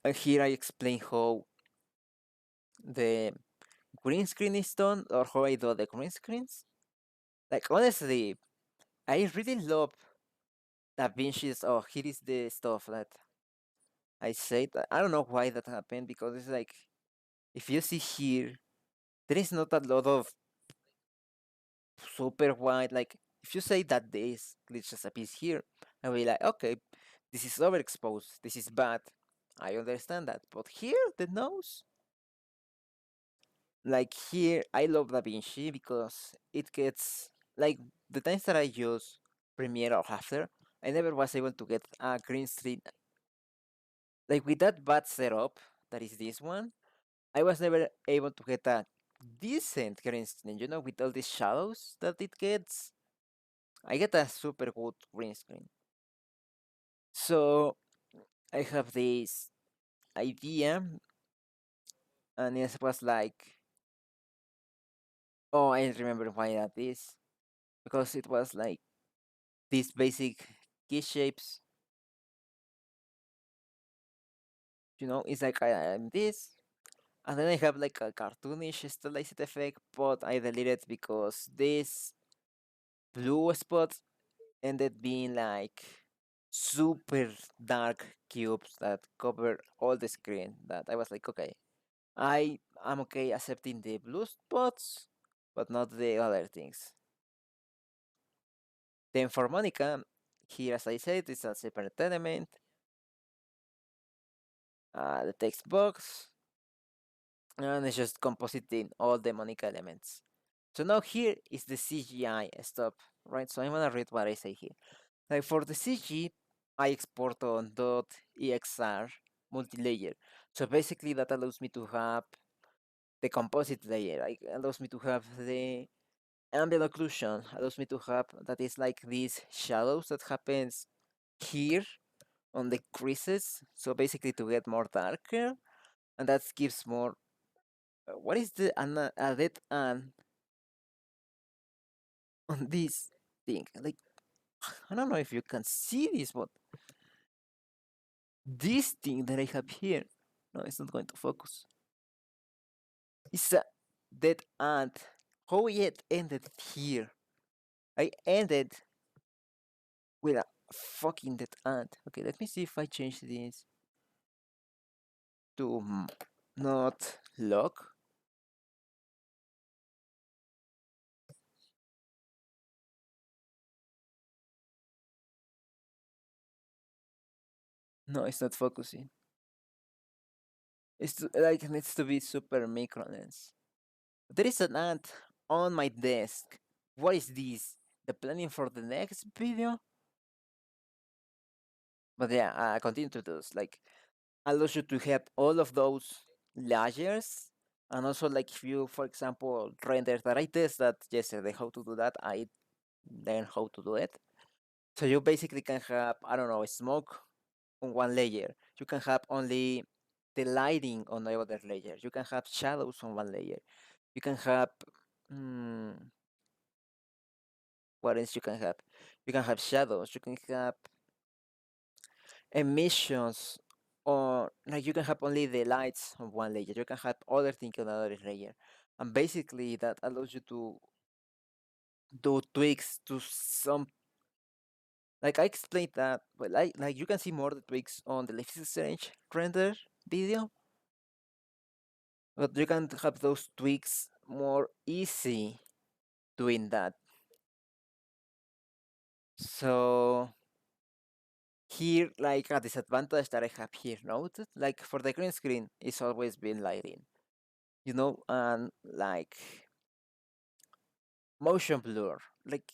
and here I explain how the green screen is done or how I do the green screens. Like honestly, I really love Da Vinci's. Oh, here is the stuff that I said. I don't know why that happened, because it's like, if you see here, there is not a lot of super wide. Like if you say that this glitches appears here, I'll be like, okay, this is overexposed. This is bad. I understand that. But here, the nose, like here, I love DaVinci because it gets like the times that I use Premiere or After, I never was able to get a green screen like with that bad setup. That is this one. I was never able to get a decent green screen. You know, with all these shadows that it gets, I get a super good green screen. So I have this idea, and it was like, oh, I remember why that is, because it was like these basic key shapes. You know, it's like I'm this, and then I have like a cartoonish stylized effect, but I deleted because this blue spot ended being like super dark cubes that cover all the screen. That I was like, okay, I am okay accepting the blue spots, but not the other things. Then for Monica, here as I said, it's a separate element. The text box, and it's just compositing all the Monica elements. So now here is the CGI stuff, right? So I'm gonna read what I say here. Like for the CG, I export on .exr multi-layer. So basically that allows me to have the composite layer. It allows me to have the ambient occlusion. Allows me to have that is like these shadows that happens here on the creases. So basically to get more darker, and that gives more. What is the added an on this thing? Like I don't know if you can see this, but this thing that I have here, no, it's not going to focus. It's a dead ant. How it ended here? I ended with a fucking dead ant. Okay, let me see if I change this to not lock. No, it's not focusing. Like it needs to be super micro lens. There is an ant on my desk. What is this? The planning for the next video? But yeah, I continue to do this. Like allows you to have all of those layers, and also like if you, for example, render that I tested yesterday how to do that, I learned how to do it. So you basically can have, I don't know, smoke on one layer. You can have only the lighting on the other layer. You can have shadows on one layer. You can have mm, what else you can have? You can have shadows. You can have emissions, or like you can have only the lights on one layer. You can have other things on another layer, and basically that allows you to do tweaks to some. Like I explained that, but like you can see more the tweaks on the Life is Strange render video, but you can have those tweaks more easy doing that. So here, like a disadvantage that I have here noted, like for the green screen, it's always been lighting, and like motion blur, like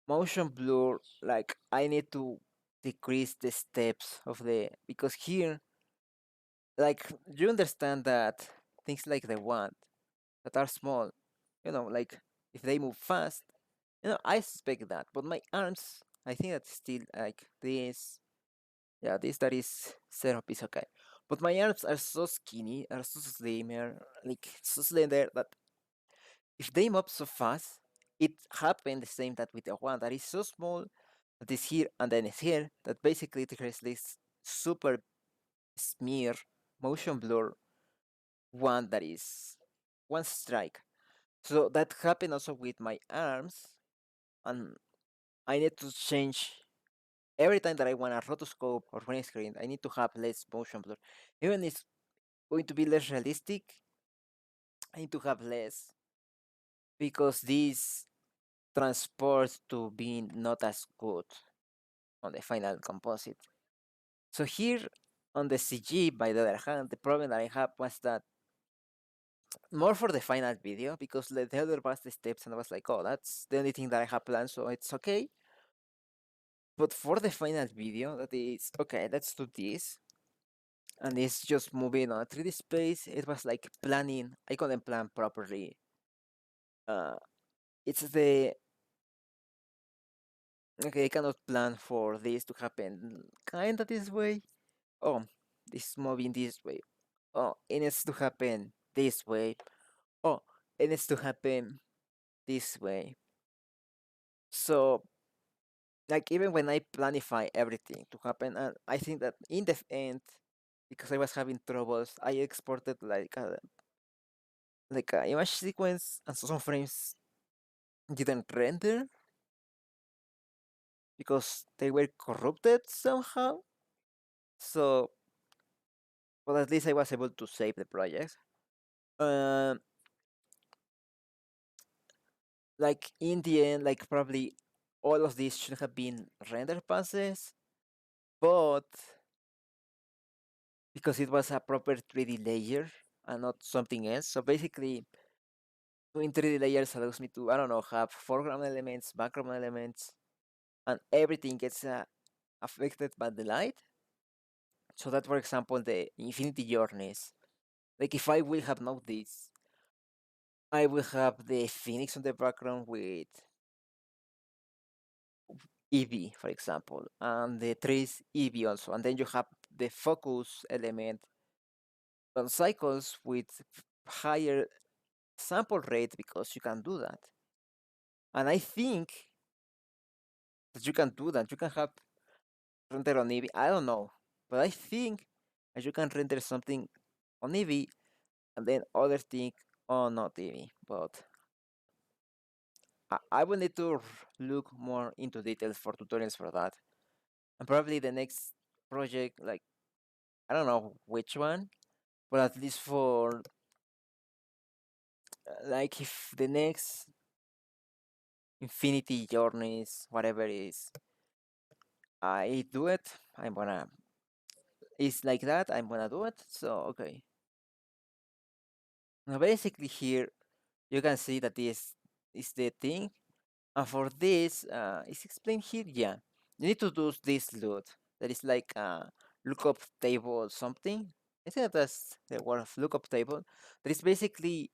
motion blur, like I need to decrease the steps of the because here, like you understand that things like the one that are small, like if they move fast, I suspect that, but my arms, I think that's still like this. Yeah, this that is setup is okay. But my arms are so skinny, are so slimmer, like so slender that if they move so fast, it happened the same that with the one that is so small that is here and then it's here that basically it creates this super smear motion blur one that is one strike. So that happened also with my arms, and I need to change every time that I want a rotoscope or green screen. I need to have less motion blur. Even if it's going to be less realistic, I need to have less because this transports to being not as good on the final composite. So here on the CG, by the other hand, the problem that I had was that more for the final video because the other was the steps and I was like, oh, that's the only thing that I have planned, so it's okay. But for the final video, that is okay, let's do this. And it's just moving on a 3D space. It was like planning. I couldn't plan properly. Uh, it's the okay. I cannot plan for this to happen kind of this way. Oh, this is moving this way. Oh, it needs to happen this way. Oh, it needs to happen this way. So, like, even when I planify everything to happen, and I think that in the end, because I was having troubles, I exported like a image sequence, and so some frames didn't render because they were corrupted somehow. So, well, at least I was able to save the project. Um, like in the end, like probably all of these should have been render passes, but because it was a proper 3D layer and not something else. So basically, doing 3D layers allows me to, I don't know, have foreground elements, background elements, and everything gets affected by the light. So that, for example, the Infinity Journeys. Like if I will have now this, I will have the Phoenix on the background with EV, for example, and the trees EV also, and then you have the focus element on cycles with higher sample rate because you can do that. And I think that you can do that. You can have render on EV. I don't know, but I think that you can render something on EV and then other thing on not EV. But I will need to look more into details for tutorials for that. And probably the next project, like I don't know which one, but at least for like if the next Infinity Journeys, whatever it is, I do it, I'm gonna. It's like that. I'm gonna do it. So okay. Now basically here you can see that this is the thing. And for this, it's explained here. Yeah, you need to do this load. That is like a lookup table or something. I think that's the word of lookup table. That is basically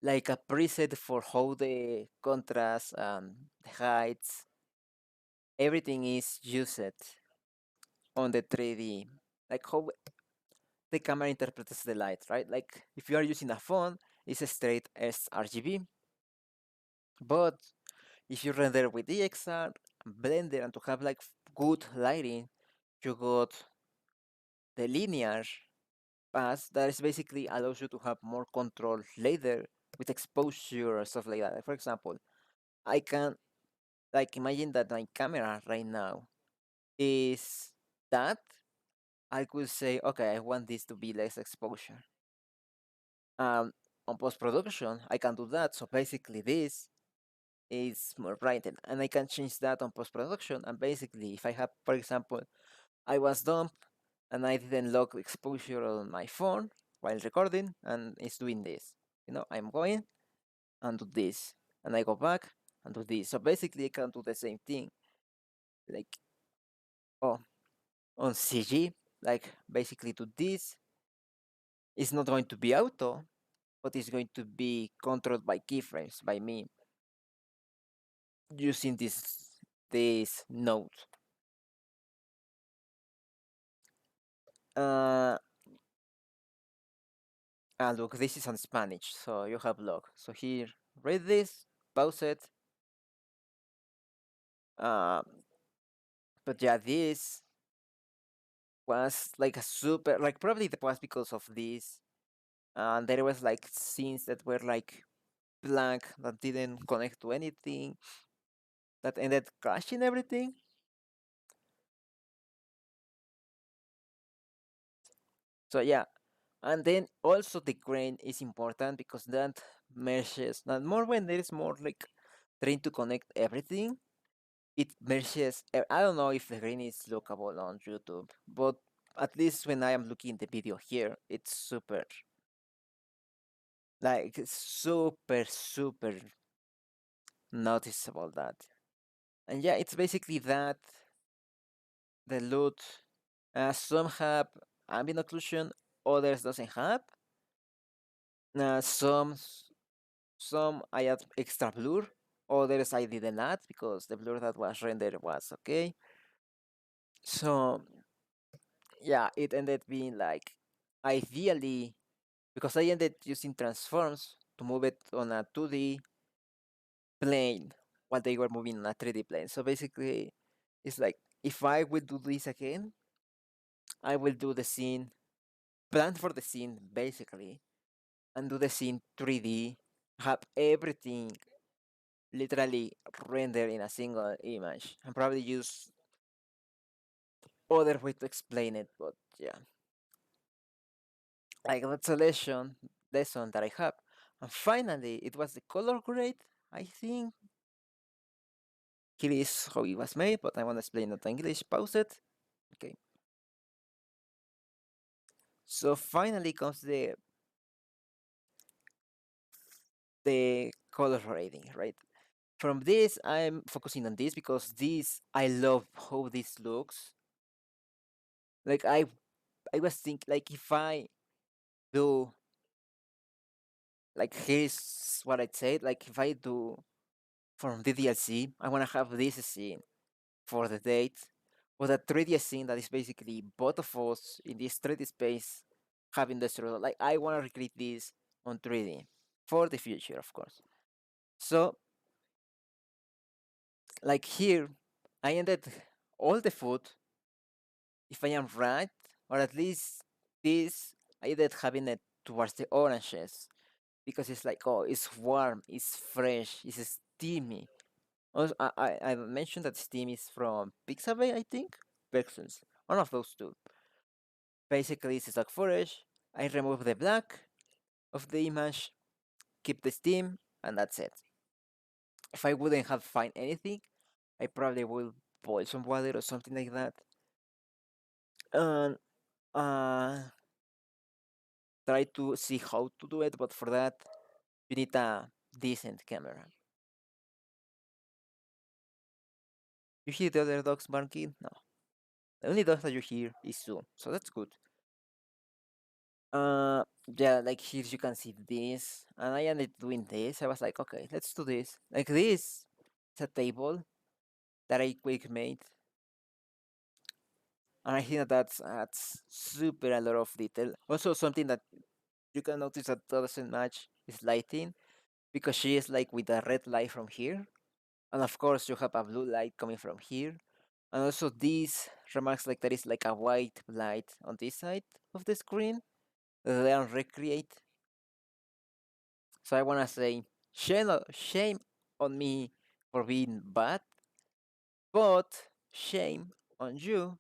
like a preset for how the contrast, the heights, everything is used on the 3D. like how the camera interprets the light, right? Like if you are using a phone, it's a straight sRGB, but if you render with DXR, Blender, and to have like good lighting, you got the linear path that is basically allows you to have more control later with exposure or stuff like that. Like, for example, I can like imagine that my camera right now is that I could say, okay, I want this to be less exposure. Um, on post production, I can do that. So basically, this is more brightened, and I can change that on post production. And basically, if I have, for example, I was dumb and I didn't lock exposure on my phone while recording, and it's doing this. I'm going and do this, and I go back and do this. So basically, I can do the same thing, like oh, on CG, like basically do this. It's not going to be auto, but it's going to be controlled by keyframes by me using this node. Uh, and look, this is on Spanish, so you have log. So here, read this, pause it. Uh, but yeah, this was like a super, like probably it was because of this. And there was like scenes that were like blank that didn't connect to anything that ended crashing everything. So yeah, and then also the grain is important because that meshes, not more when there is more like trying to connect everything. It meshes. I don't know if the grain is lookable on YouTube, but at least when I am looking the video here, it's super, like super noticeable that. And yeah, it's basically that the loot. Some have ambient occlusion, others doesn't have. Some I add extra blur, others I didn't add because the blur that was rendered was okay. So yeah, it ended being like ideally because I ended using transforms to move it on a 2D plane while they were moving on a 3D plane. So basically, it's like if I will do this again, I will do the scene, plan for the scene basically, and do the scene 3D, have everything literally rendered in a single image, and probably use other way to explain it, but yeah, like that's a lesson that I have. And finally, it was the color grade. I think here is how it was made, but I want to explain it in English. Pause it. Okay. So finally comes the color grading, right? From this, I'm focusing on this because this I love how this looks. Like I was thinking like if I do like here's what I'd say, like if I do from the DLC, I wanna have this scene for the date with a 3D scene that is basically both of us in this 3D space having the struggle. Like I wanna recreate this on 3D for the future, of course. So like here, I ended all the food, if I am right, or at least this I ended having it towards the oranges because it's like oh it's warm, it's fresh, it's steamy. Also, I mentioned that Steam is from Pixabay, I think. Pixels. One of those two. Basically, it's stock footage. I remove the black of the image, keep the Steam, and that's it. If I wouldn't have find anything, I probably will boil some water or something like that. And try to see how to do it, but for that, you need a decent camera. You hear the other dogs barking? No. The only dog that you hear is Zoo, so that's good. Yeah, like here you can see this, and I ended doing this. I was like, okay, let's do this. Like this, it's a table that I quick made. And I think that that's super a lot of detail. Also, something that you can notice that doesn't match is lighting because she is like with a red light from here, and of course you have a blue light coming from here, and also these remarks like there is like a white light on this side of the screen that they don't recreate. So I wanna say shame on me for being bad, but shame on you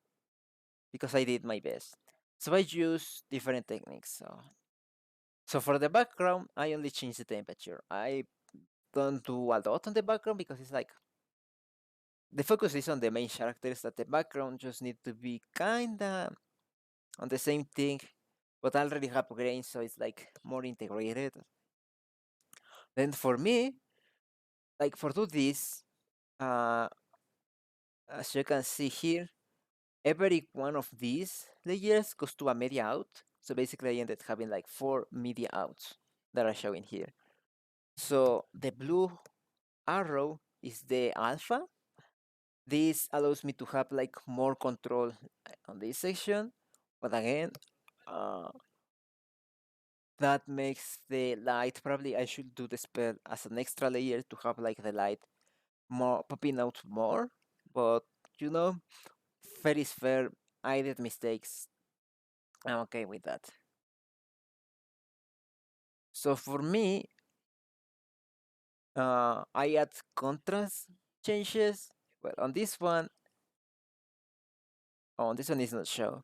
because I did my best. So I use different techniques. So for the background, I only change the temperature. I don't do a lot on the background because it's like the focus is on the main characters that the background just need to be kinda on the same thing, but I already have grains, so it's like more integrated. Then for me, like for do this, uh, as you can see here, every one of these layers goes to a media out. So basically, I ended having like 4 media outs that are showing here. So the blue arrow is the alpha. This allows me to have like more control on this section, but again, uh, that makes the light. Probably I should do the spell as an extra layer to have like the light more popping out more. But you know, fair is fair. I did mistakes. I'm okay with that. So for me, I add contrast changes. Well, on this one is not show,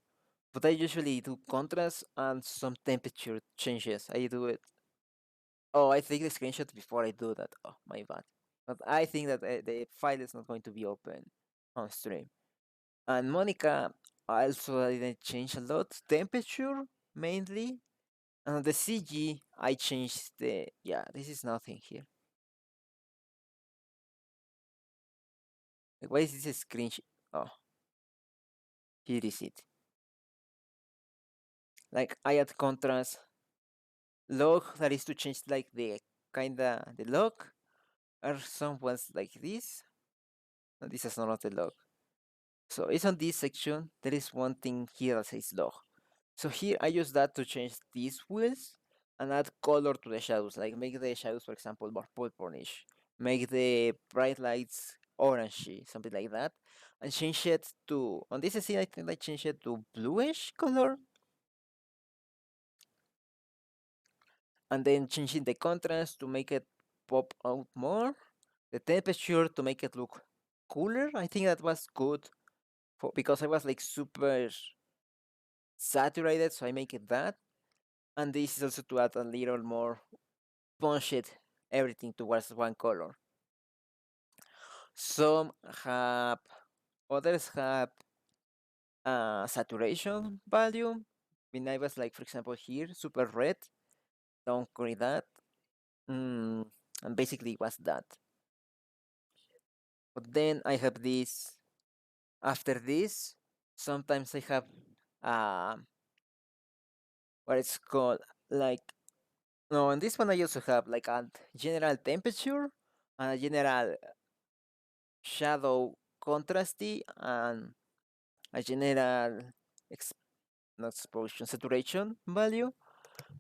but I usually do contrast and some temperature changes. I do it. Oh, I take the screenshot before I do that. Oh, my bad. But I think that the file is not going to be open on stream. And Monica also didn't change a lot. Temperature mainly. And the CG, I changed the. Yeah, this is nothing here. Like, why is this a screenshot? Oh, here is it. Like, I add contrast. Log, that is to change like the kinda the log. Are some ones like this. No, this is not the log. So it's on this section. There is one thing here that says log. So here I use that to change these wheels and add color to the shadows. Like make the shadows, for example, more purplish. Make the bright lights orangey, something like that. And change it to, on this scene, I think I change it to bluish color. And then changing the contrast to make it pop out more. The temperature to make it look cooler. I think that was good because I was like super saturated, so I make it that. And this is also to add a little more punch it everything towards one color. Some have, others have saturation value. When I was like, for example, here, super red, don't carry that. And basically it was that. But then I have this, after this, sometimes I have uh, what it's called, like, no, and this one I also have like a general temperature and a general shadow contrasty and a general ex- not exposure saturation value.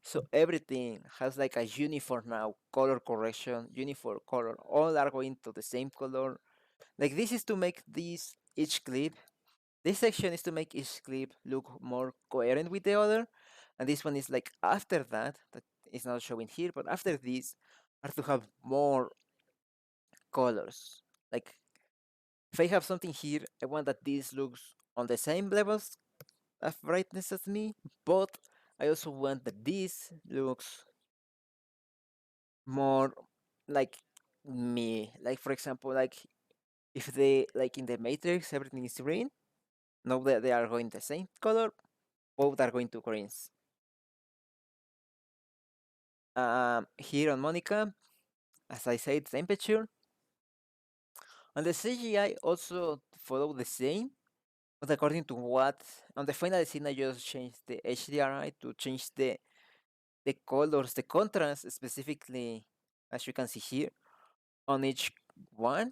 So everything has like a uniform now color correction, uniform color. All are going to the same color. Like this is to make this each clip. This section is to make each clip look more coherent with the other, and this one is like after that. That is not showing here, but after this are to have more colors. Like if I have something here, I want that this looks on the same levels of brightness as me, but I also want that this looks more like me. Like for example, like if they like in the matrix everything is green, now that they are going the same color, both are going to greens. Here on Monica, as I said, temperature. On the CGI also follow the same, but according to what on the final scene I just changed the HDRI to change the colors, the contrast specifically, as you can see here, on each one.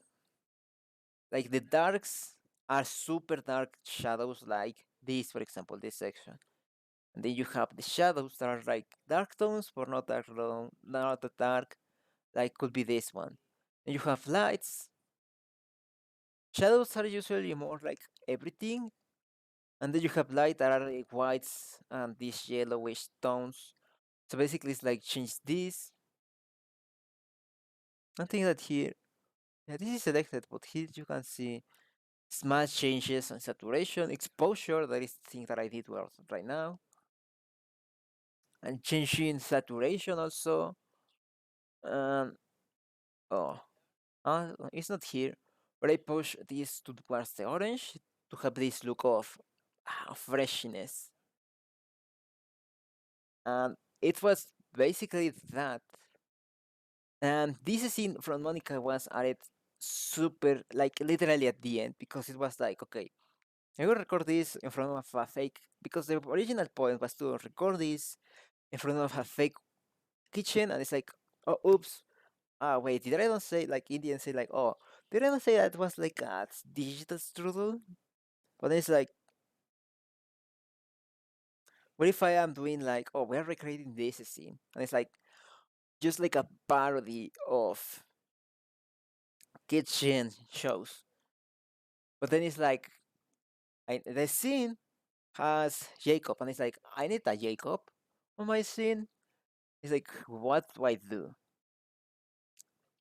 Like the darks are super dark shadows, like this, for example, this section. And then you have the shadows that are like dark tones, but not dark, not that dark. Like could be this one. And you have lights. Shadows are usually more like everything, and then you have light that are like whites and these yellowish tones. So basically, it's like change this. I think that here, yeah, this is selected, but here you can see small changes on saturation, exposure. That is the thing that I did well right now, and changing saturation also. Um, oh, it's not here, but I push this towards the orange to have this look of freshness, and it was basically that. And this scene from Monica was added super, like literally at the end, because it was like, okay, I will record this in front of a fake, because the original point was to record this in front of a fake kitchen, and it's like, oh, oops, wait, did I not say, like Indians say, like, oh, did I not say that was like a digital strudel? But then it's like, what if I am doing like, oh, we're recreating this scene, and it's like just like a parody of kitchen shows. But then it's like, the scene has Jacob, and it's like, I need a Jacob on my scene. It's like, what do I do?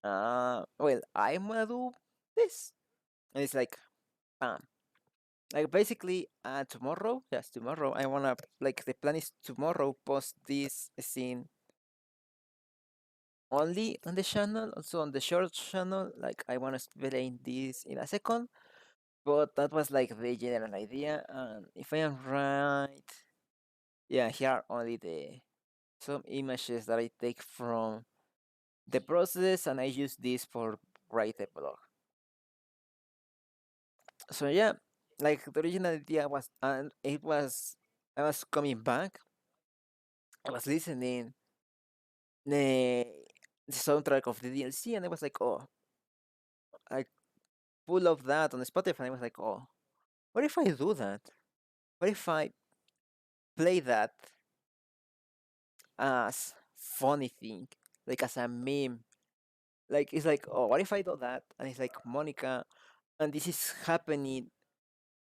Well, I'm gonna do this, and it's like, bam. Like basically, tomorrow, yes, tomorrow, I wanna like the plan is tomorrow post this scene only on the channel, also on the short channel. Like I wanna explain this in a second, but that was like the general idea. And if I am right, yeah, here are only the some images that I take from the process, and I use this for write the blog. So yeah, like the original idea was, and it was, I was coming back, I was listening the soundtrack of the DLC, and I was like, oh, I pull off that on Spotify, and I was like, oh, what if I do that? What if I play that as funny thing, like as a meme? Like it's like, oh, what if I do that? And it's like Monica, and this is happening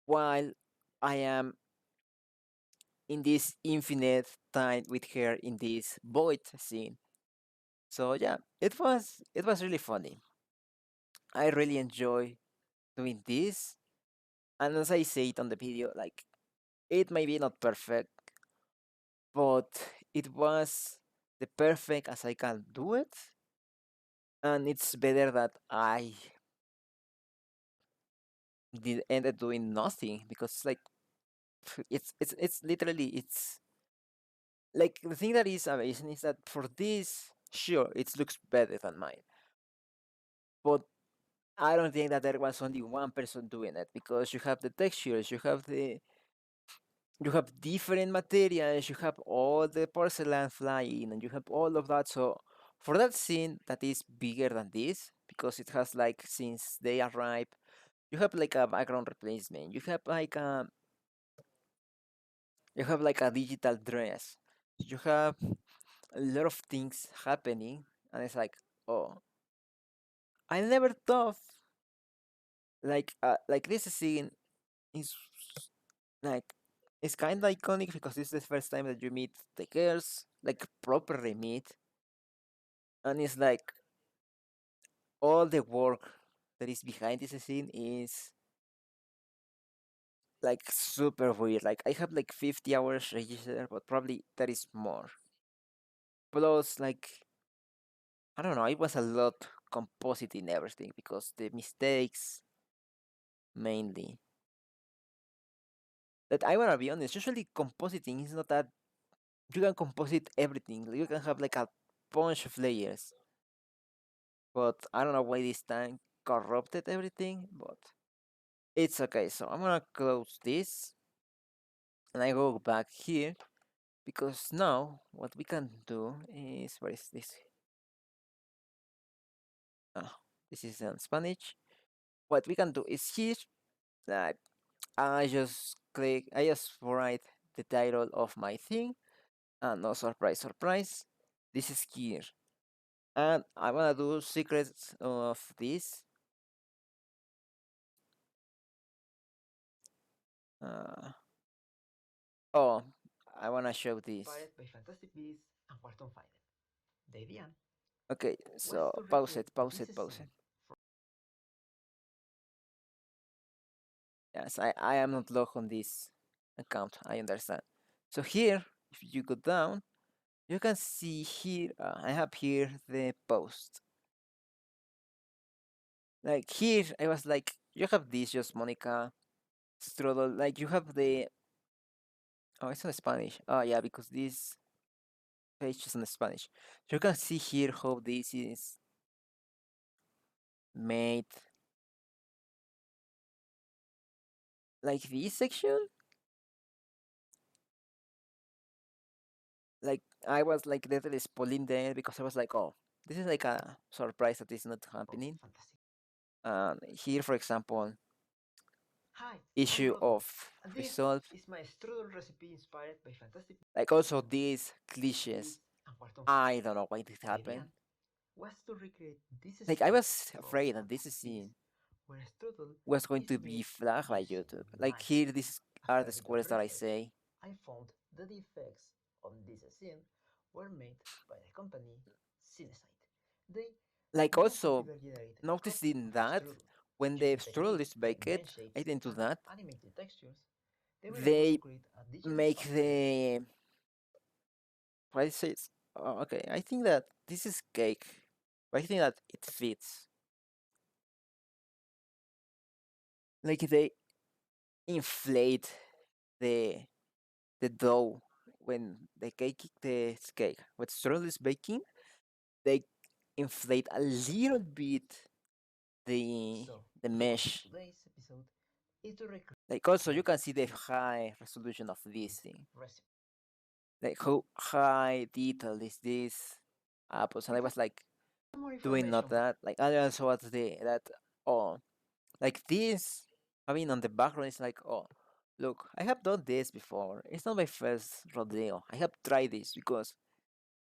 while I am in this infinite time with her in this void scene. So yeah, it was really funny. I really enjoy doing this. And as I say it on the video, like it may be not perfect, but it was the perfect as I can do it. And it's better that I did ended doing nothing, because like it's literally it's like the thing that is amazing is that for this, sure, it looks better than mine, but I don't think that there was only one person doing it, because you have the textures, you have different materials, you have all the porcelain flying, and you have all of that. So for that scene that is bigger than this, because it has like since they arrive, you have like a background replacement, you have like a digital dress, you have a lot of things happening, and it's like, oh, I never thought like this scene is like it's kind of iconic, because this is the first time that you meet the girls, like properly meet, and it's like all the work that is behind this scene is like super weird. Like I have like 50 hours registered, but probably that is more. Plus, like I don't know, it was a lot compositing everything, because the mistakes mainly. That I wanna be honest, usually compositing is not that you can composite everything. You can have like a bunch of layers. But I don't know why this time corrupted everything, but it's okay. So I'm gonna close this, and I go back here, because now what we can do is, where is this? Oh, this is in Spanish. What we can do is here that I just click, I just write the title of my thing, and no surprise, surprise, this is here. And I wanna do secrets of this. Uh, oh, I wanna show this. Inspired by Fantastic Beasts and Wharton Find It. The idea Okay, was so to pause recreate it, pause this it, pause it. scene from Yes, I am not logged on this account, I understand. So here, if you go down, you can see here, I have here the post. Like here, I was like, you have this, just Monica, strudel, like you have the, oh, it's in Spanish. Oh yeah, because this page is in Spanish. You can see here how this is made. Like this section, like I was like literally spoiling there because I was like, oh, this is like a surprise that is not happening. Fantastic. Here, for example, Hi, I'm issue Rodney, of and this resolve, is my strudel recipe inspired by Fantastic like also these cliches. Beasts and Wharton Find I It. don't know why this The idea happened. was to recreate this Like I scene was from afraid that this Fantastic scene Beasts where strudel was going is to be made flagged by using YouTube. Like magic. here, these are After a the bit of squares that I research, say. I found that the effects on this scene were made by the company Cinesite. They Like no also computer generated crop noticing of the that strudel. when the Using strudel techniques is like baked, blend shapes I didn't do and that. animated textures, they were able to They create a digital make pastels. the what is it? Oh, okay, I think that this is cake. But I think that it fits. Like they inflate the the dough when the cake when strudel is baking. They inflate a little bit the So, the the goal of mesh. today's episode is to recreate Like also you that can see the scene high resolution of this thing. recipe. Like how high detail is this apples, and I If was like for more doing not information, that. Like I also was the that oh like this having on the background is like oh look, I have done this before. It's not my first rodeo. I have tried this because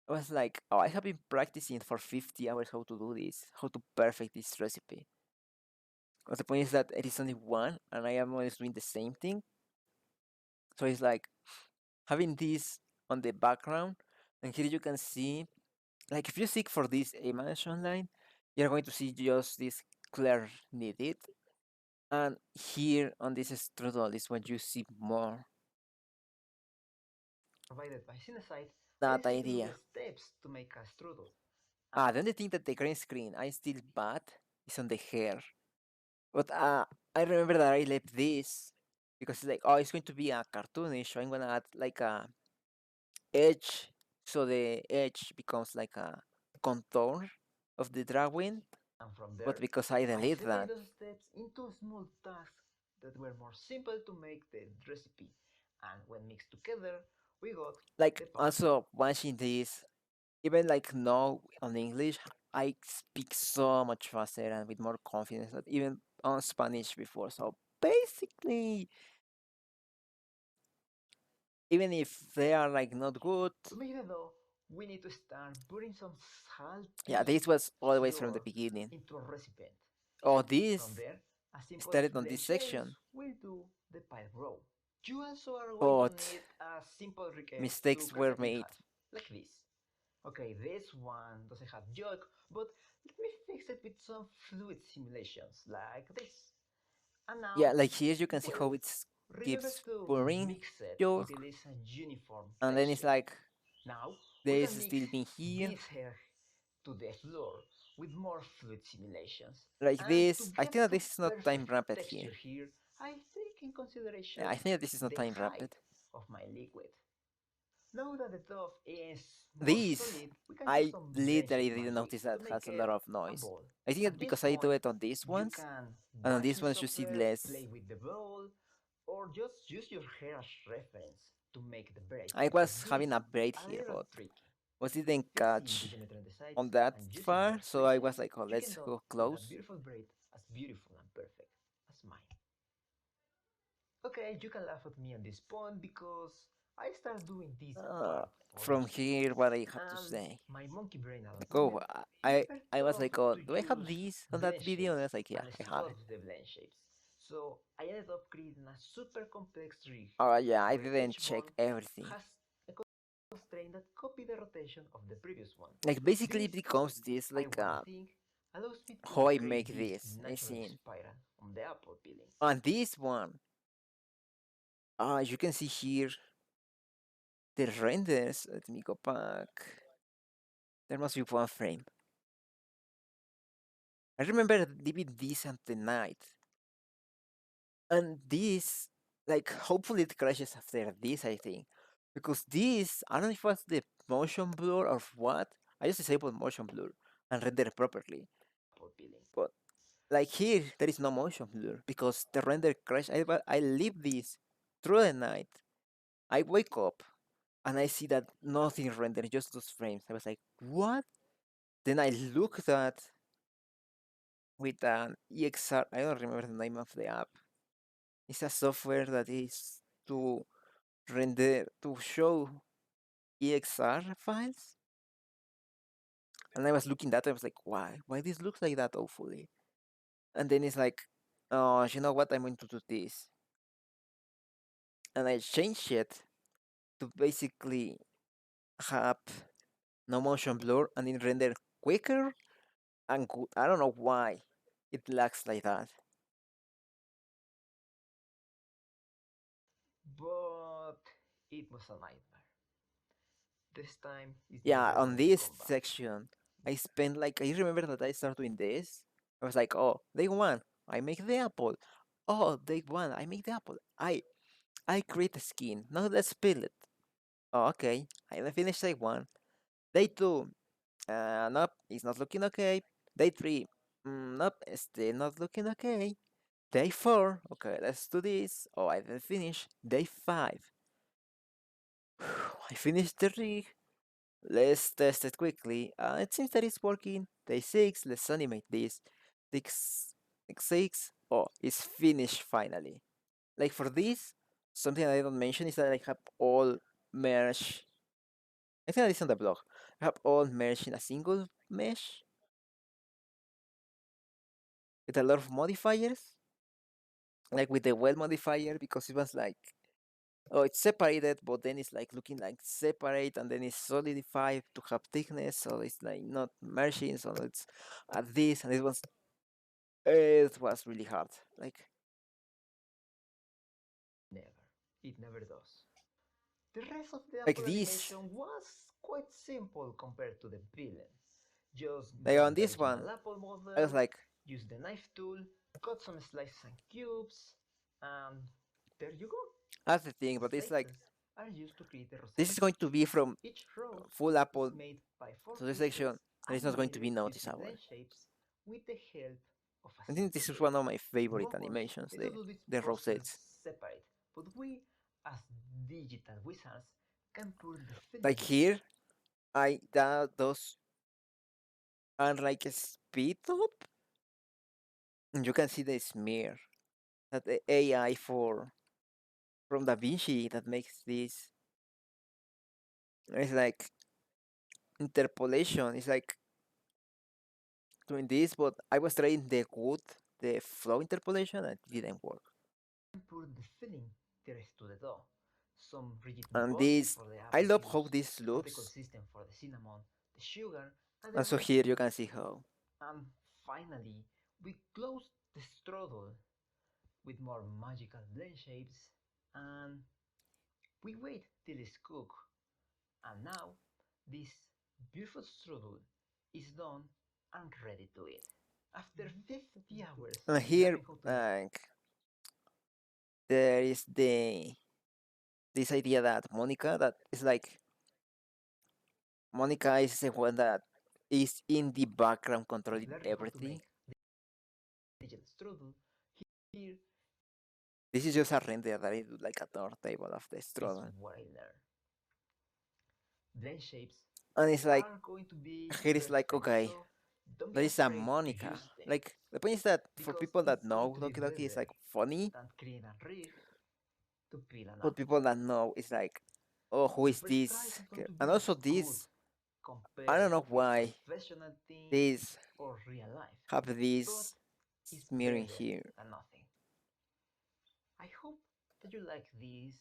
I was like oh I have been practicing for 50 hours how to do this, how to perfect this recipe. But the point is that it is only one and I am always doing the same thing. So it's like having this on the background, and here you can see like if you seek for this image online, you're going to see just this clear needed. And here on this strudel is when you see more provided by Cinesite, I that explain you idea. the steps to make a strudel. The only thing that the green screen I still bad is on the hair. But I remember that I left this because it's like, oh, it's going to be a cartoonish, so I'm gonna add like a edge, so the edge becomes like a contour of the drawing. And from But there, because I I delete separate that, those steps into small tasks that were more simple to make the recipe. And when mixed together, we got like the pasta. also watching this, even like now on English, I speak so much faster and with more confidence than even on Spanish before. So basically, even if they are like not good, To make the dough, we need to start putting some yeah, salty this was always from the flour beginning. into a recipient. Oh, From this there, a simple started on blend this shapes section, will do the pile row. You also are going to but need a simple receipt to mistakes were perfectly made. half, like this. Okay, this one doesn't have yolk, but let me fix it with some fluid simulations, like this. And Yeah, now, like here you can see well, how it remember keeps to pouring mix it yolk, until it's a uniform and then it's texture. like Now, we there is can mix still being here. this hair to the floor with more fluid simulations. Like And to this, I get think that to this is not time perfect rapid here. texture here, I take in consideration Yeah, I think that this is not the time height rapid. of my liquid. Now that the dough is more This, solid, we can use I some blend literally shape didn't magic notice to that make has a it lot of a noise. ball. I think At that this because I do point, it on these you ones, can and on watch these the ones you see software, less. play with the ball, or just use your hair as reference to make the braid, I because was this having a braid a here, little but tricky. was didn't Fixing the catch geometry on the sides on that and using far, more so I friction, was like, oh, you can let's end up go with a close. beautiful braid as beautiful and perfect as mine. Okay, you can laugh at me on this point because I started doing this Uh, part for from YouTube, here, what I have to and say. my monkey brain at Like, that oh, moment he I never I was thought like, oh, to do I have use this on that blend video? And I shapes was like, yeah, and I have strut it. with the blend shapes. So I ended up creating a super complex rig Oh yeah, I where didn't each check ball everything. has a constraint that copy the rotation of the previous one. Like basically This, it becomes this I like wanna think, allows me to how I create make this this. I natural seen spiral on the apple peeling. on this one. You can see here the renders. Let me go back. There must be one frame. I remember leaving this at the night. And this, like, hopefully it crashes after this, I think. Because this, I don't know if it was the motion blur or what. I just disabled motion blur and render properly. Apple peeling. But, like, here, there is no motion blur because the render crash. I leave this through the night. I wake up and I see that nothing rendered, just those frames. I was like, what? Then I looked at with an EXR. I don't remember the name of the app. It's a software that is to render to show EXR files. And I was looking at it, I was like, why? Why this looks like that awfully? And then it's like, oh, you know what? I'm going to do this. And I changed it to basically have no motion blur and it render quicker and good. I don't know why it lags like that. But it was a nightmare. This time is Yeah, never on going to this come back. section, I spent like, I remember that I started doing this. I was like, oh, day one, I make the apple. Oh, day one, I make the apple. I create a skin. Now let's build it. Oh, okay. I finished day one. Day two. Nope, it's not looking okay. Day three. Nope, it's still not looking okay. Day four. Okay, let's do this. Oh, I didn't finish. Day five. I finished the rig. Let's test it quickly. It seems that it's working. Day six. Let's animate this. Six. Six. Oh, it's finished finally. Like for this, something I don't mention is that I have all merged. I think that is on the blog. I have all merged in a single mesh with a lot of modifiers, like with the well modifier, because it was like, oh, it's separated, but then it's like looking like separate, and then it's solidified to have thickness, so it's like not merging, so it's at this, and it was really hard. Never. It never does. The rest of the Like apple this, animation was quite simple compared to the villain. Just like draw on the this one, original apple I was model, like, use the knife tool, cut some slices and cubes, and there you go. that's the thing, but it's like Slices are used to create the this is rosettes. going to be from Each row full is apple made by 4 to this pieces section, and it's not going to animated be using noticeable. blend shapes with the help of a I think simple this is rig. one of my favorite Developers animations, need to the do this the process rosettes. separate, but we, as digital wizards, can put the Like feeling. here, I that those are like a speed up, and you can see the smear that the AI for from Da Vinci that makes this. It's like interpolation. It's like doing this, but I was trying the flow interpolation, and it didn't work. Can put the filling the rest to the dough. Some rigid And embossing this, for the I apple love how cubes, this particle looks. system for the cinnamon, the sugar, and the Also here whipping. you can see how. And finally, we close the strudel with more magical blend shapes, and we wait till it's cooked. And now, this beautiful strudel is done and ready to eat. After 50 hours And of here, learning how to like, there is this idea that Monica, that is like Monica is the one that is in the background controlling learning how to everything. make digital strudel, here This is just a render that I do like a turntable of the is strudel. what I learned. Blend shapes And it's like, are going to be here your is like, friend, okay, so don't be that is a afraid to Monica. use them Like, the point is that for because people that it's going know to be Doki Doki, it's better like funny. than creating a rig to feel an But people upload. that know it's like, oh, who The is first try is this? not going to And be also good this, I don't compared know with why professional teams this or real life, have but this it's smearing better here. than nothing. I hope that you like this,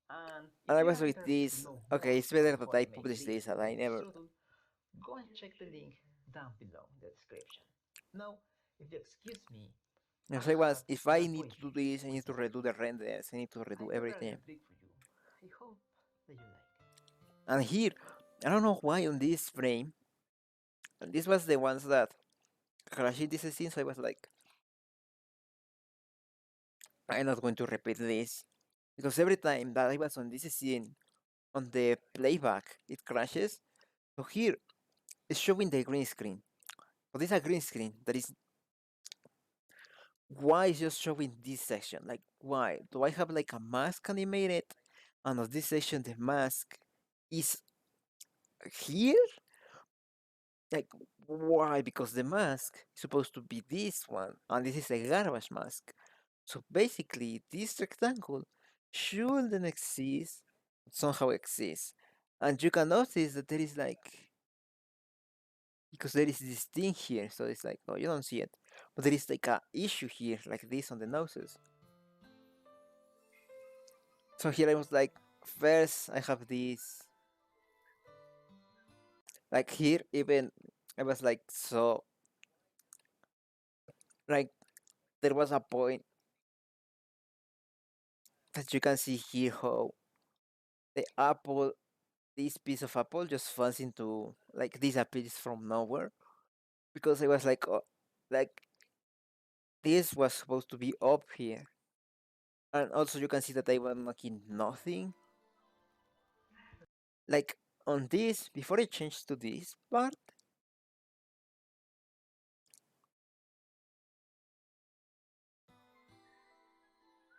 and And if I you was are with interested to this. know Okay, more it's better on that how I I make publish this this and I with never. strudel, go and check the link down below in the description. Now, if you excuse me, I Because I was, have if an I need to do appointment this, I with need to my redo the doctor. renders, I need to I redo prepared everything. a trick for you. I hope that you like. And here, I don't know why on this frame, and this was the ones that crashed this scene, so I was like, I'm not going to repeat this. Because every time that I was on this scene, on the playback, it crashes. So here, it's showing the green screen. But this is a green screen that is, why is just showing this section? Like, why? Do I have like a mask animated? And on this section, the mask is here? Like, why? Because the mask is supposed to be this one, and this is a garbage mask. So basically, this rectangle shouldn't exist, but somehow exists. And you can notice that there is like, because there is this thing here, so it's like, oh, you don't see it. But there is like a issue here, like this on the noses. So here I was like, first I have this, like here even I was like, so, like there was a point that you can see here how the apple, this piece of apple just falls into, like disappears from nowhere. Because I was like, oh, like this was supposed to be up here. And also you can see that I was making nothing. Like on this, before I changed to this part,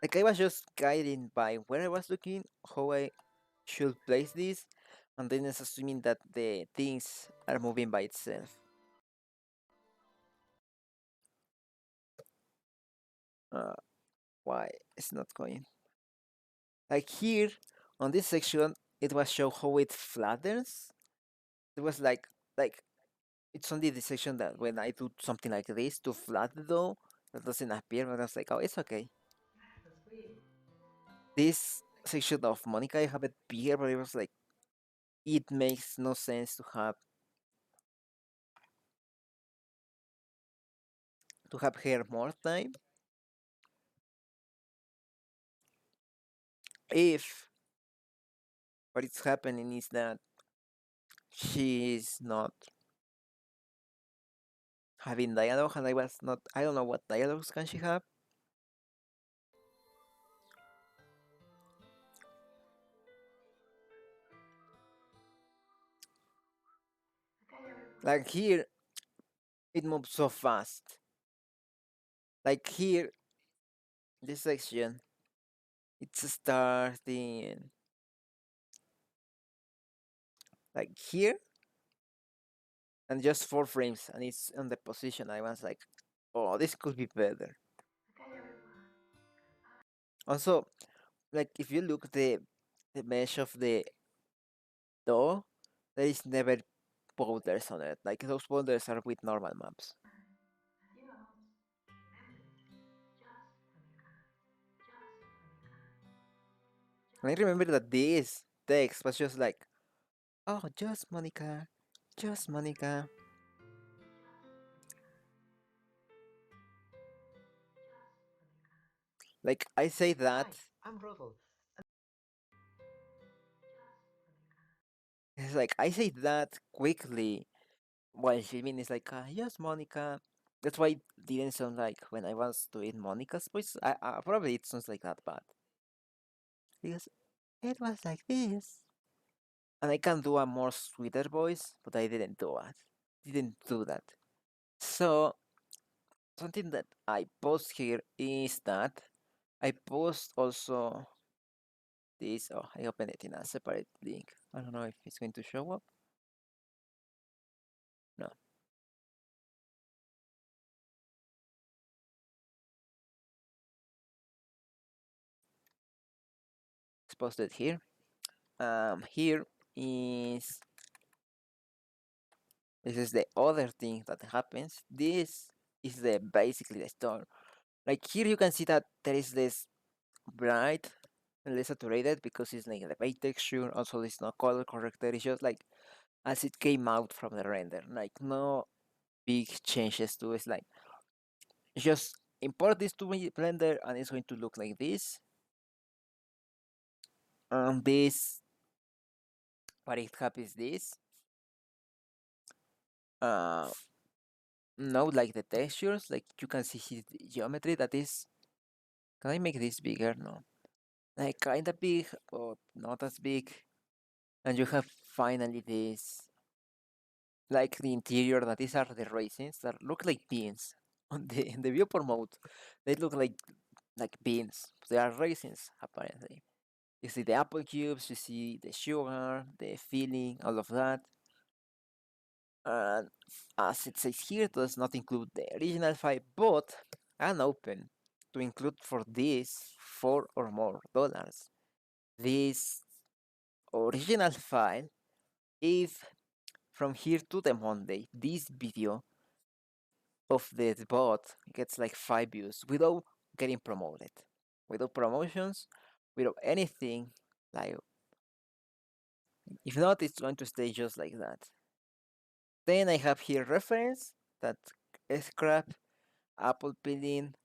like I was just guiding by where I was looking, how I should place this, and then it's assuming that the things are moving by itself. Uh, why it's not going? Like here on this section, it was show how it flattens. It was like it's only the section that when I do something like this to flat though, that doesn't appear. But I was like, oh, it's okay. This section of Monica, I have it bigger, but it was like it makes no sense to have her more time if what is happening is that she's not having dialogue, and I don't know what dialogues can she have. Like here, it moves so fast. Like here, this section, it's starting like here, and just 4 frames, and it's on the position. I was like, oh, this could be better. Also, like if you look the mesh of the door, there is never boulders on it. Like those boulders are with normal maps. And I remember that this text was just like, oh, just Monica, just Monica. Like I say that, Hi, I'm Rodolph. it's like I say that quickly while filming is like, just Monica. That's why it didn't sound like when I was doing Monica's voice. Probably it sounds like that, but because it was like this. And I can do a more sweeter voice, but I didn't do it. Didn't do that. So something that I post here is that I post also this. Oh, I opened it in a separate link. I don't know if it's going to show up. No. posted here. Here is this is the other thing that happens. This is the basically the store. Like here you can see that there is this bright and less saturated because it's like the white texture. Also, it's not color corrected. It's just like as it came out from the render. Like no big changes to it. It's like just import this to Blender and it's going to look like this. And this, what it happens is this. Uh, no, like the textures, like you can see his geometry that is. Can I make this bigger? No, like kinda big, but not as big. And you have finally this, like the interior that these are the raisins that look like beans on the in the viewport mode. They look like beans. They are raisins apparently. You see the apple cubes, you see the sugar, the filling, all of that. And as it says here, it does not include the original file, but an open to include for this $4 or more. This original file, if from here to the Monday, this video of the bot gets like 5 views without getting promoted, without promotions, without anything. Like, if not, it's going to stay just like that. Then I have here reference that scrap apple peeling,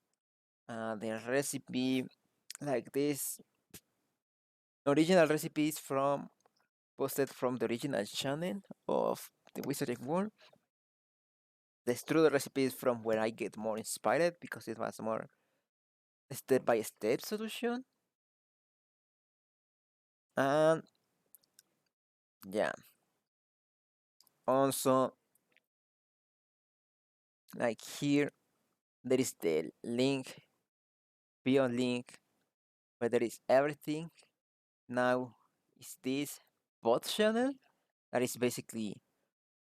the recipe, like this original recipes from posted from the original channel of the Wizarding World. The strudel recipes from where I get more inspired because it was more step by step solution. And yeah, also like here there is the link, beyond link, where there is everything. Now is this bot channel that is basically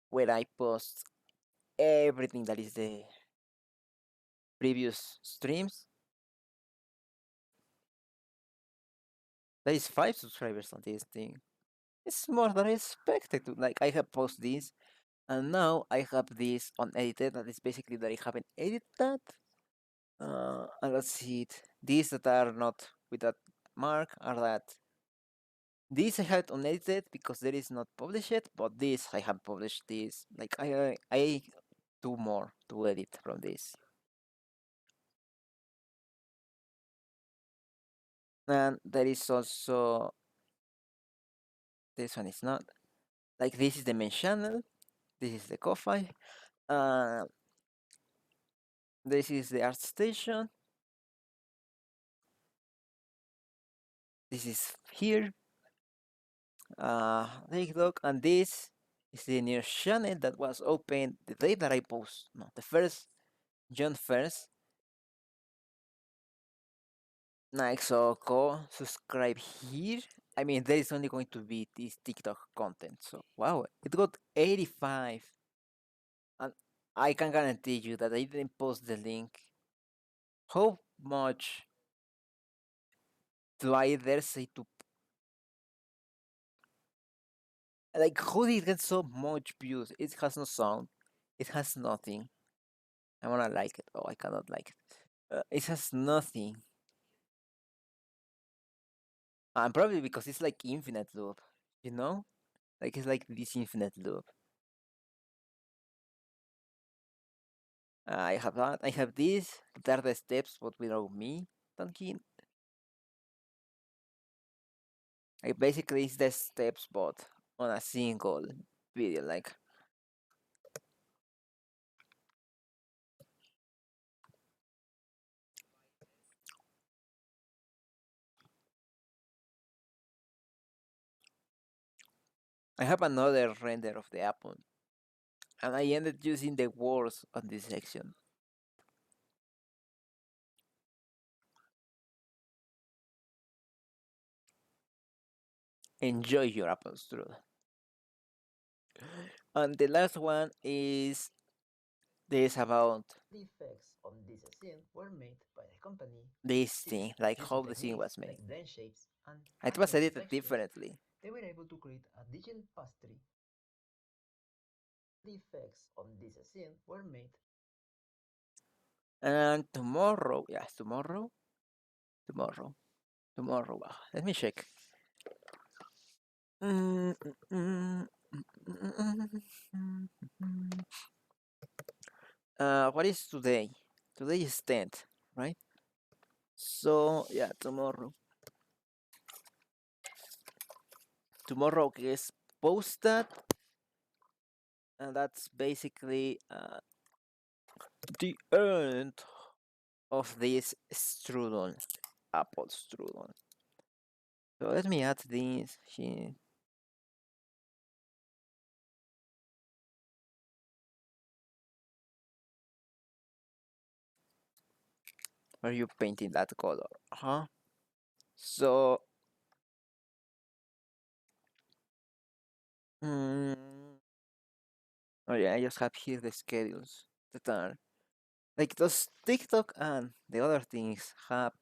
where I post everything that is the previous streams. There is 5 subscribers on this thing. It's more than I expected to. Like I have posted this, and now I have this unedited. That is basically that I haven't edited that. And let's see it. These that are not with that mark are that this I had unedited because there is not published yet, but this I have published this. Like I do more to edit from this. And there is also this one is not. Like this is the main channel. This is the Ko-Fi. Uh, this is the art station. This is here. Take a look, and this is the new channel that was opened the day that I post. No, the first June 1st. Like, so go subscribe here. I mean, there is only going to be this TikTok content. So, wow, it got 85. And I can guarantee you that I didn't post the link. How much do I dare say to. Like, how did it get so much views? It has no sound, it has nothing. I wanna like it. Oh, I cannot like it. It has nothing. And probably because it's like infinite loop, you know? Like it's like this infinite loop. I have that. I have this. That are the steps, but without me talking. Like basically, it's the steps, but on a single video. Like I have another render of the apple, and I ended using the words on this section. Enjoy your apple strudel. And the last one is this about The effects on this scene were made by the company this thing, like using how the scene techniques was made. like blend shapes and It was adding the edited textures, differently. they were able to create a digital pastry. The effects on this scene were made. And tomorrow, yeah, tomorrow, tomorrow. Let me check. Mm, mm, what is today? Today is 10th, right? So yeah, tomorrow. Tomorrow is posted, and that's basically the end of this strudel, apple strudel. So let me add this. Are you painting that color? Huh? So, mm, oh yeah, I just have here the schedules that are like those TikTok and the other things have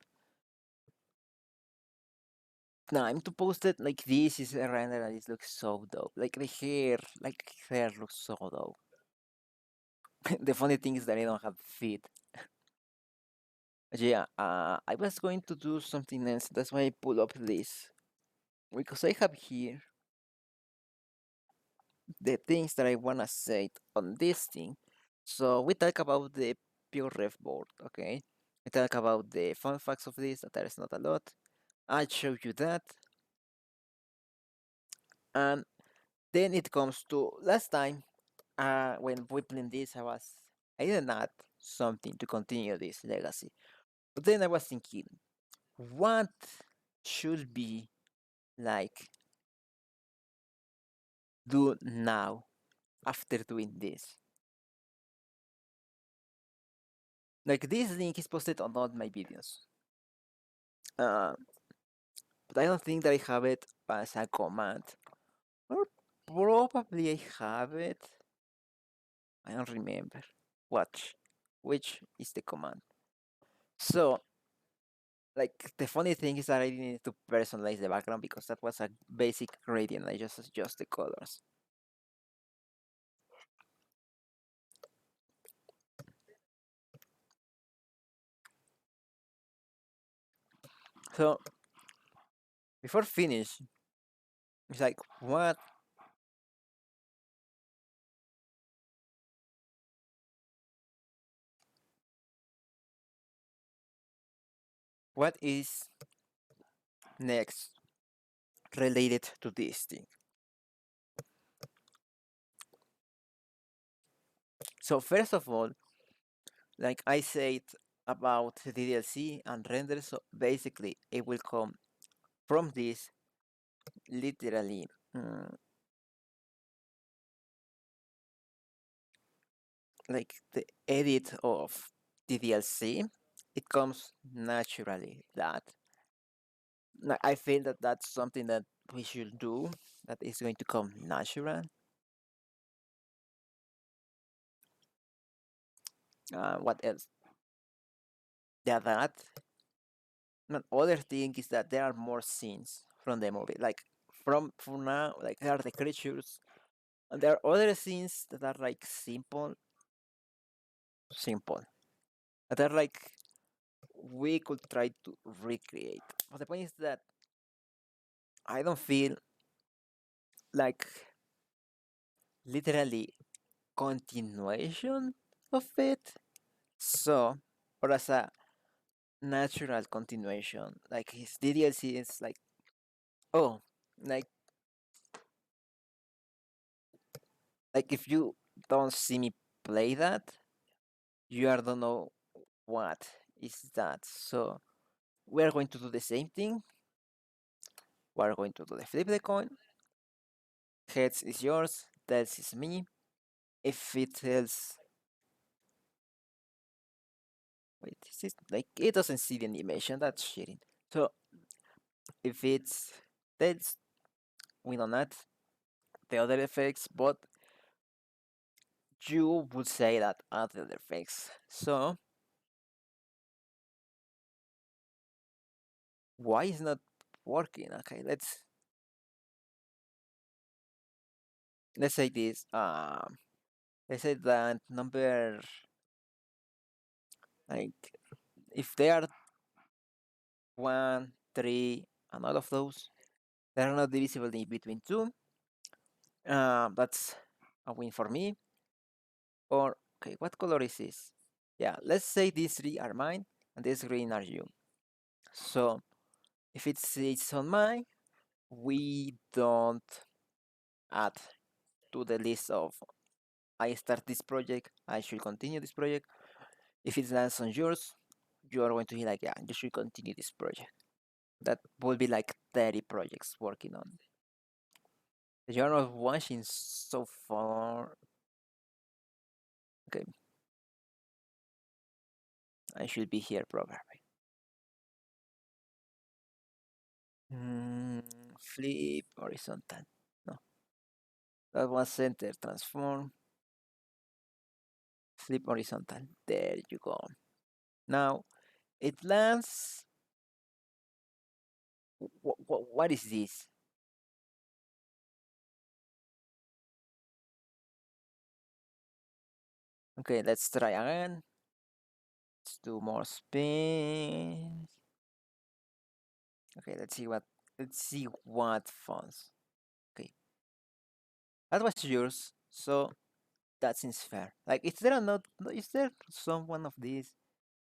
time to post it. Like this is a render and it looks so dope. Like the hair looks so dope. The funny thing is that I don't have feet. But yeah, I was going to do something else. That's why I pull up this because I have here the things that I wanna say on this thing. So we talk about the pure ref board, okay? We talk about the fun facts of this, that there is not a lot. I'll show you that. And then it comes to last time, when we played this, I didn't add something to continue this legacy. But then I was thinking, what should be like do now after doing this? Like this link is posted on all my videos. Uh, but I don't think that I have it as a command. Or probably I have it. I don't remember. Watch. Which is the command? So, like, the funny thing is that I didn't need to personalize the background because that was a basic gradient. I just adjust the colors. So, before finish, it's like, what is next related to this thing? So, first of all, like I said about the DLC and render, so basically it will come from this literally like the edit of the DLC. It comes naturally. That I feel that that's something that we should do. That is going to come natural. What else? Yeah, that. Another thing is that there are more scenes from the movie. Like from for now, like there are the creatures, and there are other scenes that are like simple. That are like we could try to recreate. But the point is that I don't feel like literally continuation of it. So, or as a natural continuation, like his DDLC is like, oh, like like if you don't see me play that, you are don't know what is that. So we are going to do the same thing. We are going to do the flip the coin. Heads is yours, tails is me. If it tells, wait, is it like it doesn't see the animation? That's cheating. So if it's tails, we don't add the other effects, but you would say that other effects. So why is not working. Okay, let's say this. Let's say that number, like, if they are 1, 3, and all of those, they are not divisible in between two. That's a win for me. Or okay, what color is this? Yeah, let's say these three are mine and these green are you. So if it's on mine, we don't add to the list of I start this project, I should continue this project. If it lands on yours, you are going to be like, yeah, you should continue this project. That will be like 30 projects working on. You are not watching so far. Okay, I should be here probably. Flip horizontal. No, that was center transform. Flip horizontal. There you go. Now it lands. What is this? Okay, let's try again. Let's do more spins. Okay, let's see what fonts. Okay, that was yours. So that seems fair. Like, is there not? Is there some one of these